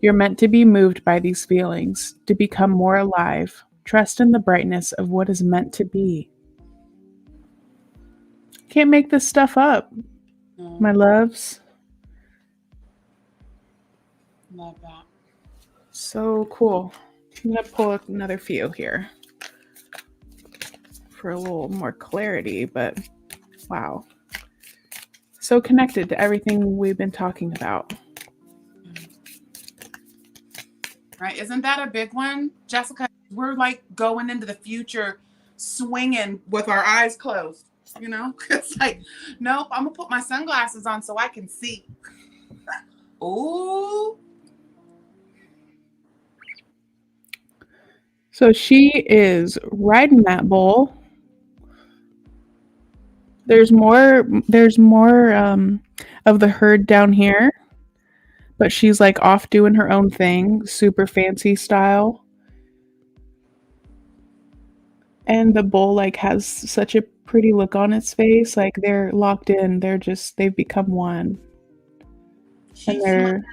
You're meant to be moved by these feelings, to become more alive. Trust in the brightness of what is meant to be. Can't make this stuff up, my loves. Love that. So cool. I'm going to pull another few here for a little more clarity, but wow. So connected to everything we've been talking about. Right? Isn't that a big one? Jessica, we're like going into the future swinging with our eyes closed. You know, it's like, nope, I'm gonna put my sunglasses on so I can see. Ooh. So she is riding that bull. There's more of the herd down here, but she's like off doing her own thing, super fancy style. And the bull like has such a pretty look on its face, like they're locked in. They've become one. And they're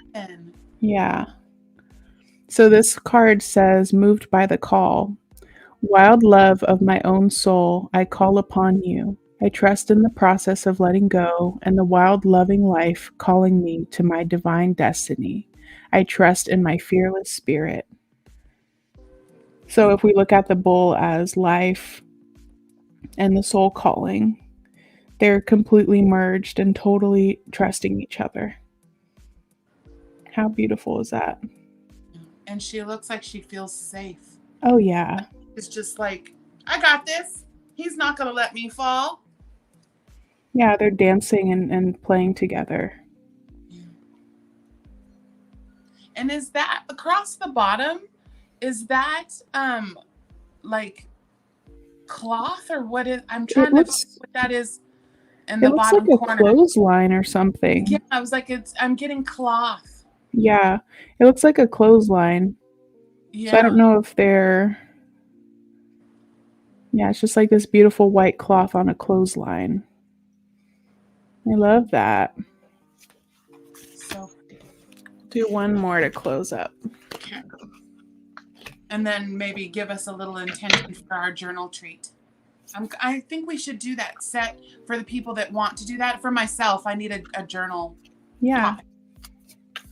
yeah. So this card says, moved by the call. Wild love of my own soul, I call upon you. I trust in the process of letting go and the wild loving life calling me to my divine destiny. I trust in my fearless spirit. So if we look at the bull as life and the soul calling, they're completely merged and totally trusting each other. How beautiful is that? And she looks like she feels safe. Oh, yeah. It's just like, I got this. He's not going to let me fall. Yeah, they're dancing and playing together. Yeah. And is that across the bottom? Is that like cloth or what is? I'm trying to see what that is in the bottom corner. It looks like a clothesline or something. Yeah, I was like, I'm getting cloth. Yeah, it looks like a clothesline. Yeah. So I don't know if they're... Yeah, it's just like this beautiful white cloth on a clothesline. I love that. So do one more to close up. Okay. And then maybe give us a little intention for our journal treat. I think we should do that set for the people that want to do that. For myself, I need a journal. Yeah. Topic.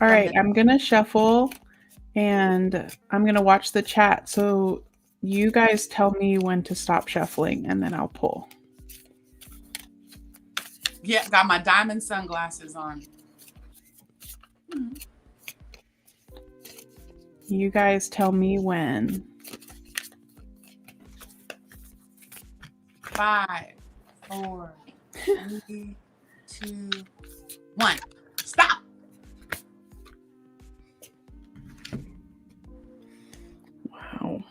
All right, I'm going to shuffle and I'm going to watch the chat. So you guys tell me when to stop shuffling and then I'll pull. Yeah, got my diamond sunglasses on. You guys tell me when. 5, 4, 3, 2, 1. Stop. Wow.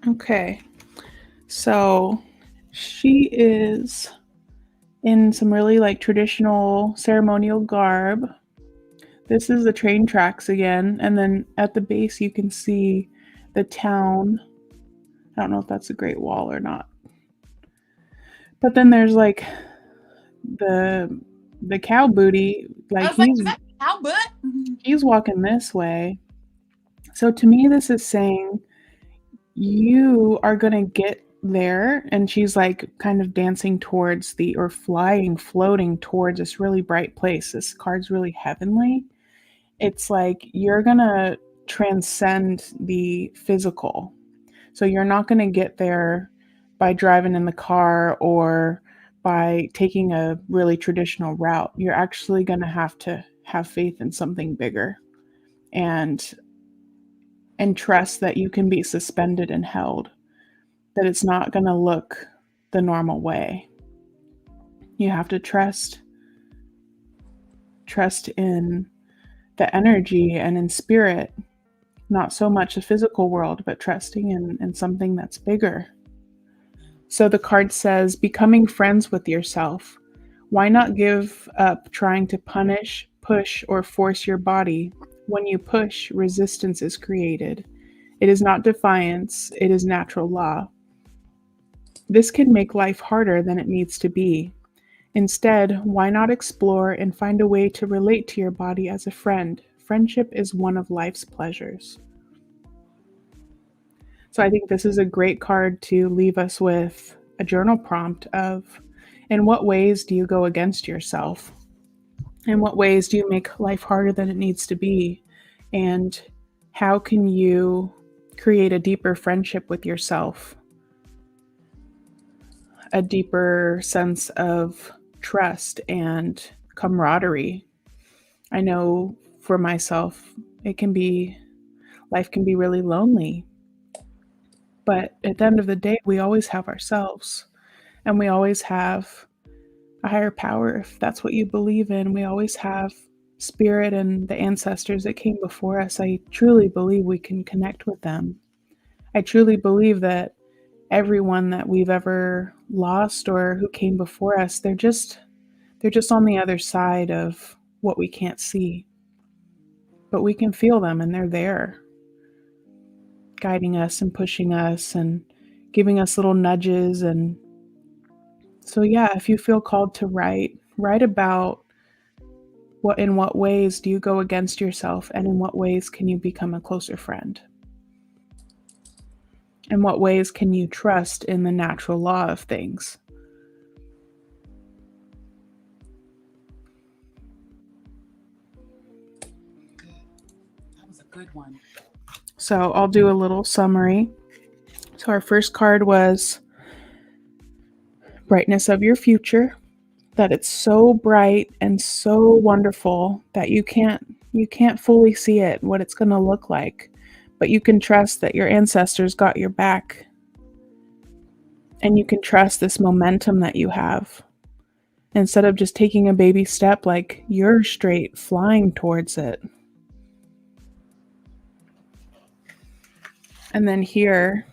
Okay. So she is in some really like traditional ceremonial garb. This is the train tracks again, and then at the base you can see the town. I don't know if that's a Great Wall or not. But then there's like the cow booty. Like is that cow butt? He's walking this way. So to me, this is saying you are gonna get there, and she's like kind of dancing towards floating towards this really bright place. This card's really heavenly. It's like you're gonna transcend the physical. So you're not gonna get there by driving in the car or by taking a really traditional route. You're actually gonna have to have faith in something bigger and trust that you can be suspended and held, that it's not gonna look the normal way. You have to trust in the energy and in spirit, not so much the physical world, but trusting in something that's bigger. So the card says, becoming friends with yourself. Why not give up trying to punish, push, or force your body? When you push, resistance is created. It is not defiance, it is natural law. This can make life harder than it needs to be. Instead, why not explore and find a way to relate to your body as a friend? Friendship is one of life's pleasures. So I think this is a great card to leave us with a journal prompt of, in what ways do you go against yourself? In what ways do you make life harder than it needs to be? And how can you create a deeper friendship with yourself, a deeper sense of trust and camaraderie? I know for myself, it can be, life can be really lonely. But at the end of the day, we always have ourselves, and we always have a higher power, if that's what you believe in. We always have spirit and the ancestors that came before us. I truly believe we can connect with them. I truly believe that everyone that we've ever lost or who came before us, they're just on the other side of what we can't see. But we can feel them, and they're there, guiding us and pushing us and giving us little nudges. And so, yeah, if you feel called to write about in what ways do you go against yourself, and in what ways can you become a closer friend? In what ways can you trust in the natural law of things? Good. That was a good one. So I'll do a little summary. So our first card was brightness of your future, that it's so bright and so wonderful that you can't fully see it, what it's going to look like, but you can trust that your ancestors got your back, and you can trust this momentum that you have. Instead of just taking a baby step, like, you're straight flying towards it. And then here,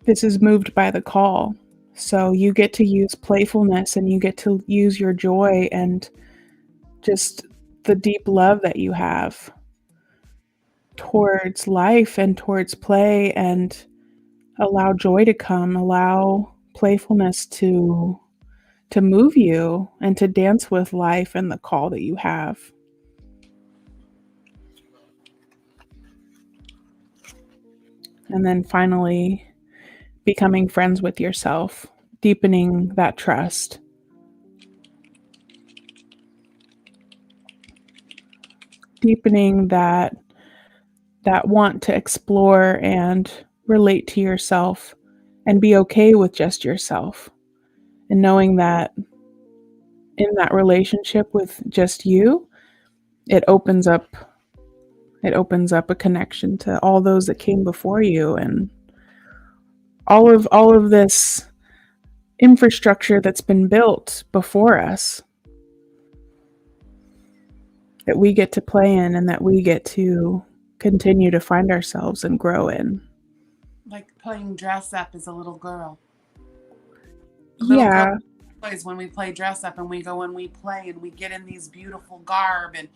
this is moved by the call. So you get to use playfulness, and you get to use your joy and just the deep love that you have towards life and towards play, and allow joy to come, allow playfulness to move you and to dance with life and the call that you have. And then finally, becoming friends with yourself, deepening that trust. Deepening that want to explore and relate to yourself and be okay with just yourself. And knowing that in that relationship with just you, it opens up a connection to all those that came before you, and all of this infrastructure that's been built before us, that we get to play in, and that we get to continue to find ourselves and grow in. Like playing dress up as a little girl. Yeah. Little girl plays when we play dress up, and we go and we play, and we get in these beautiful garb and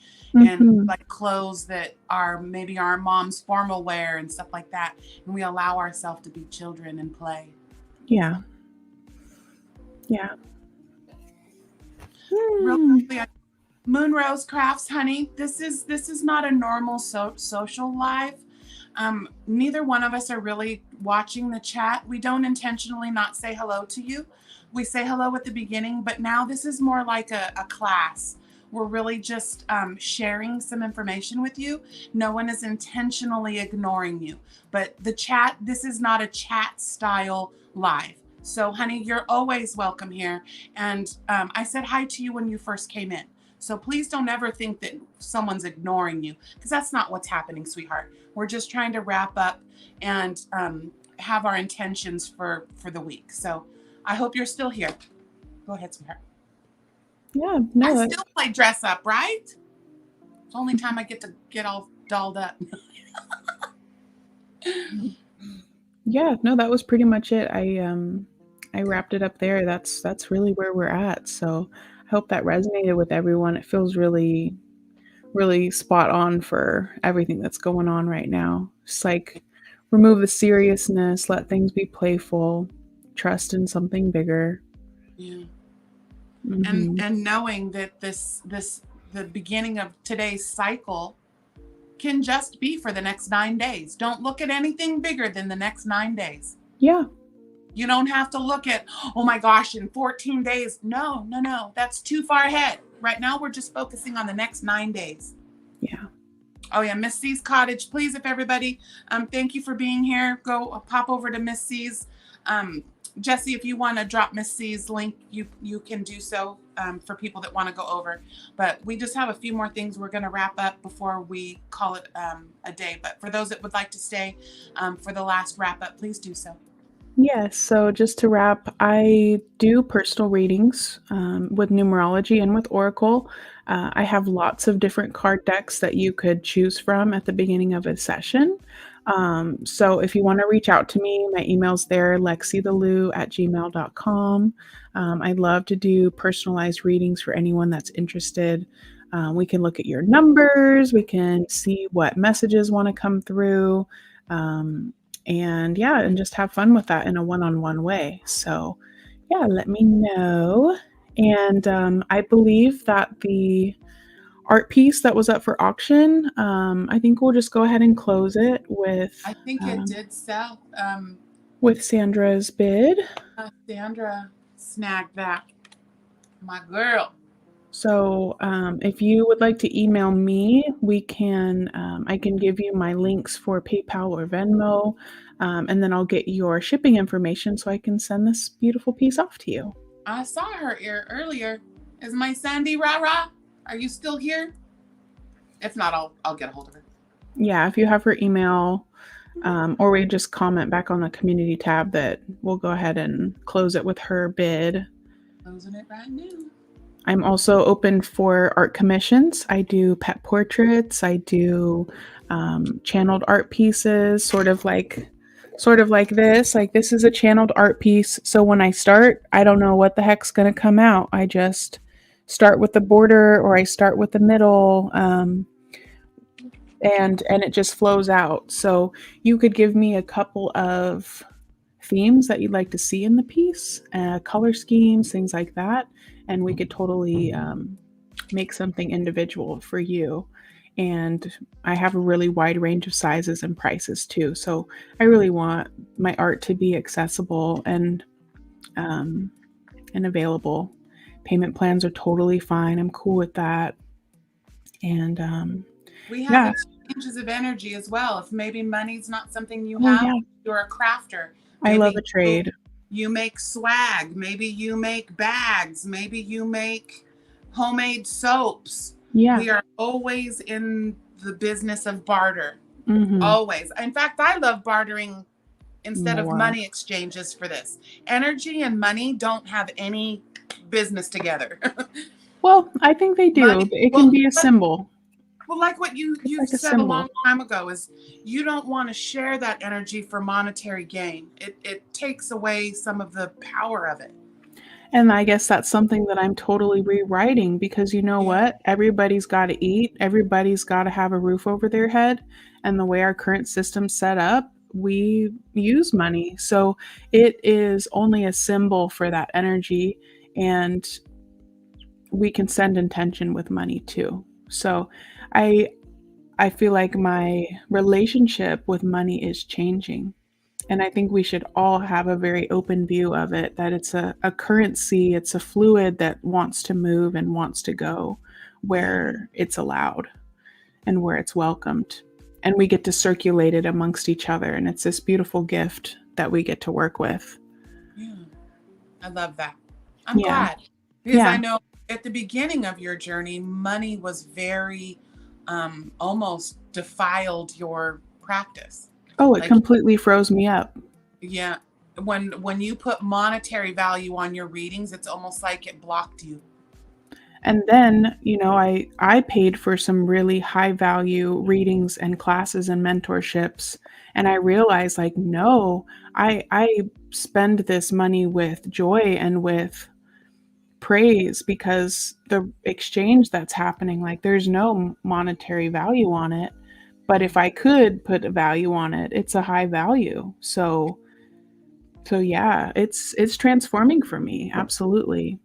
like clothes that are maybe our mom's formal wear and stuff like that, and we allow ourselves to be children and play. Yeah. Real quickly, Moon Rose Crafts, honey, this is not a normal social live. Neither one of us are really watching the chat. We don't intentionally not say hello to you. We say hello at the beginning, but now this is more like a class. We're really just sharing some information with you. No one is intentionally ignoring you. But the chat, this is not a chat style live. So, honey, you're always welcome here. And I said hi to you when you first came in. So please don't ever think that someone's ignoring you, because that's not what's happening, sweetheart. We're just trying to wrap up and have our intentions for the week. So I hope you're still here. Go ahead, sweetheart. Yeah, no. I still play dress up, right? It's the only time I get to get all dolled up. Yeah, no, that was pretty much it. I wrapped it up there. That's really where we're at. So I hope that resonated with everyone. It feels really, really spot on for everything that's going on right now. Just like, remove the seriousness, let things be playful, trust in something bigger. Yeah. And knowing that the beginning of today's cycle can just be for the next 9 days. Don't look at anything bigger than the next 9 days. Yeah. You don't have to look at, oh my gosh, in 14 days. No, no, no. That's too far ahead. Right now, we're just focusing on the next 9 days. Yeah. Oh yeah, Miss C's cottage. Please, if everybody, thank you for being here. Go pop over to Miss C's. Jesse, if you want to drop Miss C's link, you can do so for people that want to go over. But we just have a few more things we're going to wrap up before we call it a day. But for those that would like to stay for the last wrap up, please do so. Yes, so just to wrap, I do personal readings with numerology and with Oracle. I have lots of different card decks that you could choose from at the beginning of a session. So if you want to reach out to me, my email's there, LexitheLu@gmail.com. I'd love to do personalized readings for anyone that's interested. We can look at your numbers, we can see what messages want to come through. And yeah, and just have fun with that in a one-on-one way. So yeah, let me know. And I believe that the art piece that was up for auction, I think we'll just go ahead and close it with I think it did sell. With Sandra's bid. Sandra snagged that. My girl. So if you would like to email me, we can, I can give you my links for PayPal or Venmo, and then I'll get your shipping information so I can send this beautiful piece off to you. I saw her here earlier. Is my Sandy Rara? Are you still here? If not, I'll get a hold of her. Yeah, if you have her email, or we just comment back on the community tab that we'll go ahead and close it with her bid. Closing it right now. I'm also open for art commissions. I do pet portraits. I do channeled art pieces, sort of like this. Like this is a channeled art piece. So when I start, I don't know what the heck's going to come out. I just start with the border or I start with the middle, and it just flows out. So you could give me a couple of themes that you'd like to see in the piece, color schemes, things like that. And we could totally make something individual for you. And I have a really wide range of sizes and prices too. So I really want my art to be accessible and available. Payment plans are totally fine. I'm cool with that. And we have exchanges of energy as well. If maybe money's not something you have, you're a crafter. Maybe I love a trade. You make swag, maybe you make bags, maybe you make homemade soaps. Yeah. We are always in the business of barter. Mm-hmm. Always. In fact, I love bartering instead of money exchanges for this. Energy and money don't have any business together. Well, I think they do. It can be a symbol. Well, like what you like said a long time ago is you don't want to share that energy for monetary gain. It takes away some of the power of it. And I guess that's something that I'm totally rewriting because you know what? Everybody's got to eat. Everybody's got to have a roof over their head. And the way our current system's set up, we use money. So it is only a symbol for that energy. And we can send intention with money too. So I feel like my relationship with money is changing. And I think we should all have a very open view of it, that it's a currency, it's a fluid that wants to move and wants to go where it's allowed and where it's welcomed. And we get to circulate it amongst each other. And it's this beautiful gift that we get to work with. Yeah. I love that. I'm glad. Because I know at the beginning of your journey, money was very almost defiled your practice. Oh, it completely froze me up. Yeah. When you put monetary value on your readings, it's almost like it blocked you. And then, you know, I paid for some really high value readings and classes and mentorships. And I realized like, no, I spend this money with joy and with praise because the exchange that's happening, like there's no monetary value on it. But if I could put a value on it, it's a high value. So yeah, it's transforming for me. Absolutely.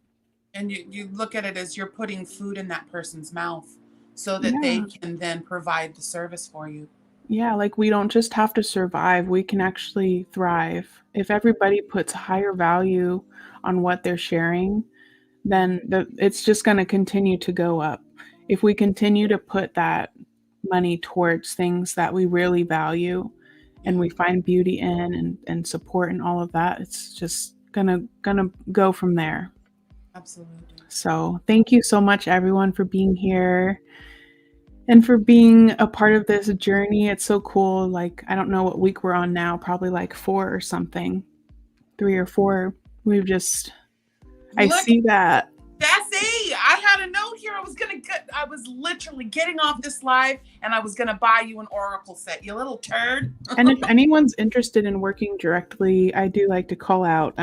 And you look at it as you're putting food in that person's mouth so that they can then provide the service for you. Yeah, like we don't just have to survive, we can actually thrive. If everybody puts higher value on what they're sharing, then it's just going to continue to go up. If we continue to put that money towards things that we really value and Yeah, we find beauty in and support and all of that, it's just gonna go from there. absolutely. So thank you so much everyone for being here and for being a part of this journey. It's so cool. Like, I don't know what week we're on now, probably like 4 or something, 3 or 4. We've just, I Look, see that. Jesse, I had a note here. I was literally getting off this live and I was gonna buy you an oracle set, you little turd. And if anyone's interested in working directly, I do like to call out,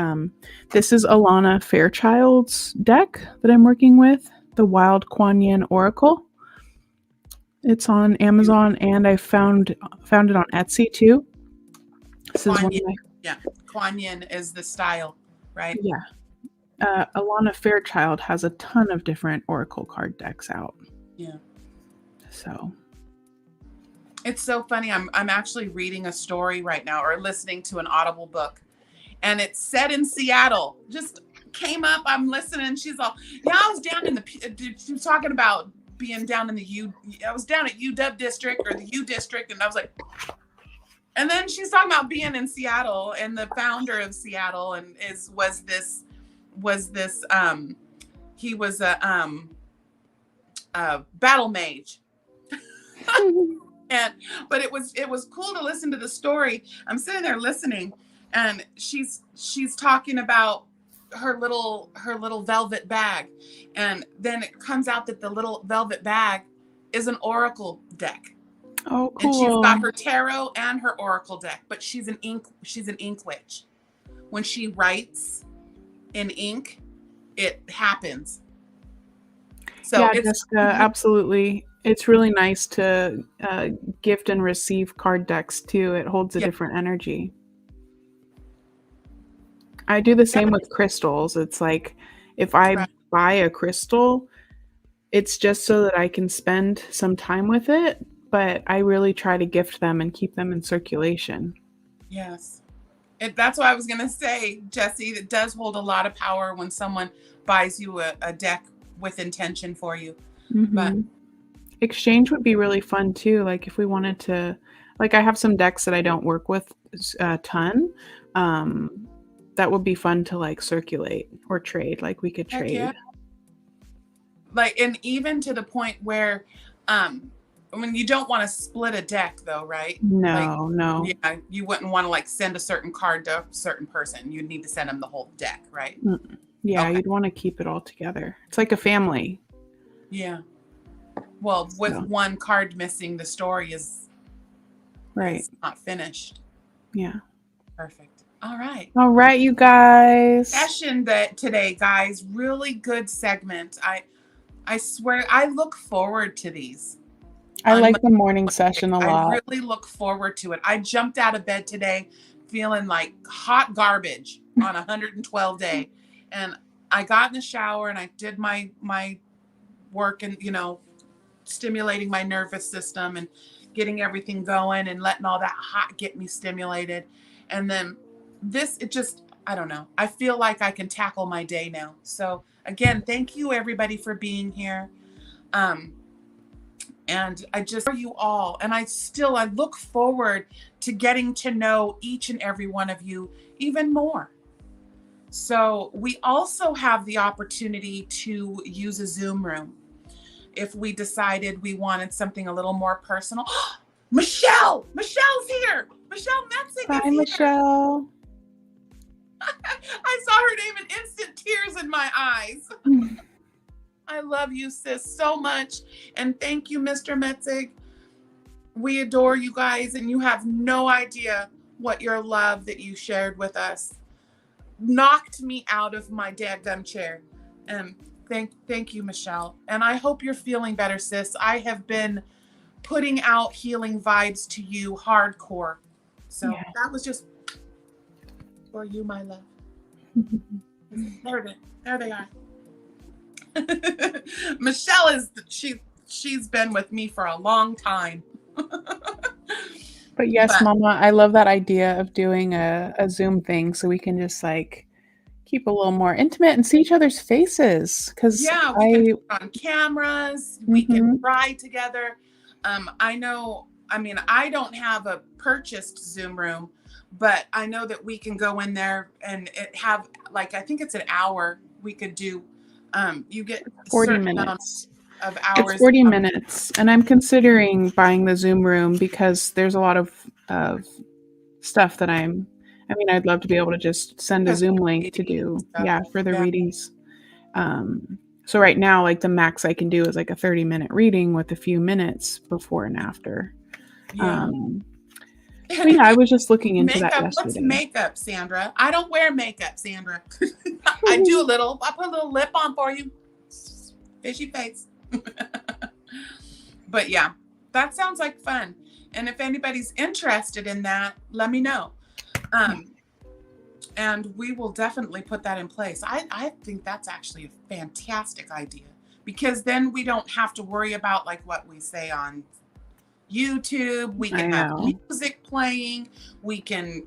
this is Alana Fairchild's deck that I'm working with, the Wild Kuan Yin Oracle. It's on Amazon and I found it on Etsy too. This is one of my, Yeah, Kuan Yin is the style, right? yeah. Alana Fairchild has a ton of different oracle card decks out. Yeah. So It's so funny. I'm actually reading a story right now or listening to an Audible book, and it's set in Seattle. Just came up. I'm listening. She's all, yeah, I was down in the. She was talking about being down in the U. I was down at UW district or the U district, and I was like, and then she's talking about being in Seattle, and the founder of Seattle and was this he was a battle mage. But it was cool to listen to the story. I'm sitting there listening, and she's talking about her little velvet bag, and then it comes out that the little velvet bag is an oracle deck. oh, And she's cool. got her tarot and her oracle deck, but she's an ink witch. When she writes in ink, it happens. So Yeah, Jessica, absolutely. It's really nice to gift and receive card decks too. It holds a different energy. I do the same with crystals. It's like if I buy a crystal, it's just so that I can spend some time with it, but I really try to gift them and keep them in circulation. Yes. That's what I was going to say, Jesse. It does hold a lot of power when someone buys you a deck with intention for you. Mm-hmm. But exchange would be really fun too. Like if we wanted to, like I have some decks that I don't work with a ton. That would be fun to like circulate or trade. Like we could trade. Yeah. Like, and even to the point where, I mean, you don't want to split a deck though, right? No, no. Yeah, you wouldn't want to like send a certain card to a certain person. You'd need to send them the whole deck, right? Yeah, okay. You'd want to keep it all together. It's like a family. Yeah. Well, with one card missing, the story is not finished. Yeah. Perfect. All right. All right, you guys. Session today, guys. Really good segment. I swear, I look forward to these. I like the morning session a lot. I really look forward to it. I jumped out of bed today feeling like hot garbage on 112 day. And I got in the shower and I did my work and, stimulating my nervous system and getting everything going and letting all that hot get me stimulated. And then I don't know. I feel like I can tackle my day now. So again, thank you everybody for being here. And I just for you all. And I look forward to getting to know each and every one of you even more. So we also have the opportunity to use a Zoom room if we decided we wanted something a little more personal. Michelle's here. Michelle Metzig is here. Hi, Michelle. I saw her name and instant tears in my eyes. I love you, sis, so much. And thank you, Mr. Metzig. We adore you guys, and you have no idea what your love that you shared with us knocked me out of my dadgum chair. And thank you, Michelle. And I hope you're feeling better, sis. I have been putting out healing vibes to you hardcore. So that was just for you, my love. There they are. Michelle she's been with me for a long time. But yes, But Mama, I love that idea of doing a Zoom thing so we can just like keep a little more intimate and see each other's faces. Because yeah, we can do I, it on cameras. We can hmm try together. I know, I mean, I don't have a purchased Zoom room, but I know that we can go in there and have like, I think it's an hour we could do. You get a 40 certain amount minutes. of It's hours. 40 minutes, and I'm considering buying the Zoom room because there's a lot of stuff that I mean, I'd love to be able to just send a Because Zoom of link to reading and do, stuff. yeah, for the Yeah. readings. So right now, like the max I can do is like a 30-minute reading with a few minutes before and after. Yeah. Um, but yeah, I was just looking into that Makeup. What's yesterday. makeup, Sandra? I don't wear makeup, Sandra. I do a little. I put a little lip on for you. Fishy face. But yeah, that sounds like fun. And if anybody's interested in that, let me know. And we will definitely put that in place. I think that's actually a fantastic idea, because then we don't have to worry about like what we say on YouTube. We I can have know. music playing. We can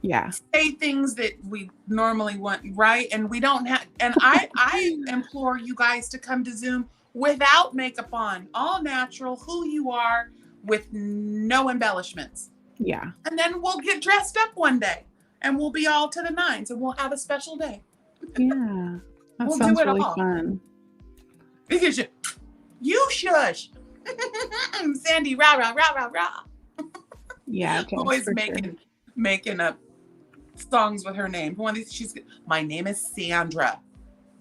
Yeah. say things that we normally want, right? And we don't have, and I implore you guys to come to Zoom without makeup on, all natural, who you are, with no embellishments. Yeah. And then we'll get dressed up one day and we'll be all to the nines and we'll have a special day. Yeah. That We'll sounds do it really all. fun. Because you shush. Sandy, rah, rah, rah, rah, rah. Yeah, Jess, Always for sure. making up songs with her name. She's, my name is Sandra.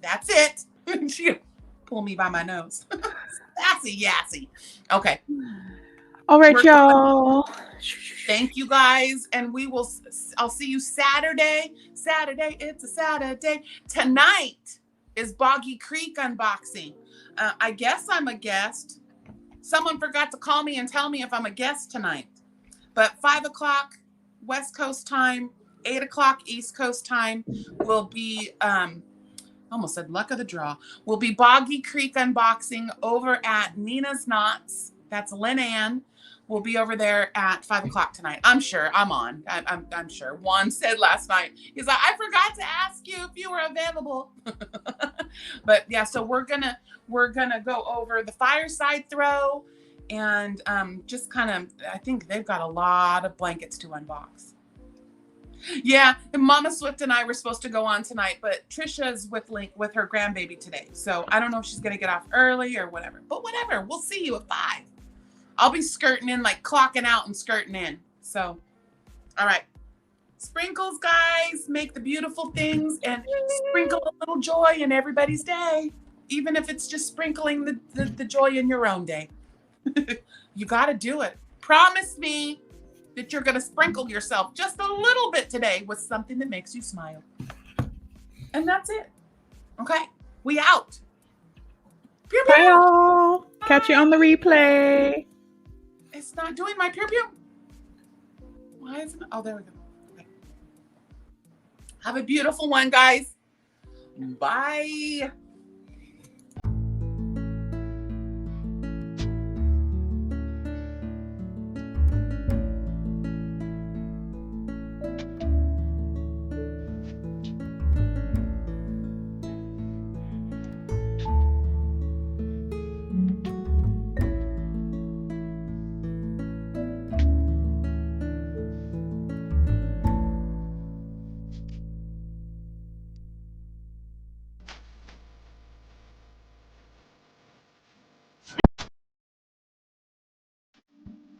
That's it. She pull me by my nose. Sassy yassy. Okay. All right, y'all. Thank you guys. And I'll see you Saturday. Saturday, it's a Saturday. Tonight is Boggy Creek unboxing. I guess I'm a guest. Someone forgot to call me and tell me if I'm a guest tonight. But 5 o'clock West Coast time, 8 o'clock East Coast time will be, almost said luck of the draw, will be Boggy Creek unboxing over at Nina's Knots. That's Lynn Ann. We'll be over there at 5 o'clock tonight. I'm sure. I'm on. I'm sure. Juan said last night, he's like, I forgot to ask you if you were available. But yeah, so we're gonna go over the fireside throw and just kind of, I think they've got a lot of blankets to unbox. Yeah, and Mama Swift and I were supposed to go on tonight, but Trisha's with her grandbaby today. So I don't know if she's gonna get off early or whatever. But whatever, we'll see you at 5. I'll be skirting in, like clocking out and skirting in. So, all right. Sprinkles, guys. Make the beautiful things and sprinkle a little joy in everybody's day. Even if it's just sprinkling the joy in your own day. You got to do it. Promise me that you're going to sprinkle yourself just a little bit today with something that makes you smile. And that's it. Okay? We out. Pew, pew. Bye, y'all. Catch you on the replay. It's not doing my pew pew. Why isn't it? Oh, there we go. Okay. Have a beautiful one, guys. Bye.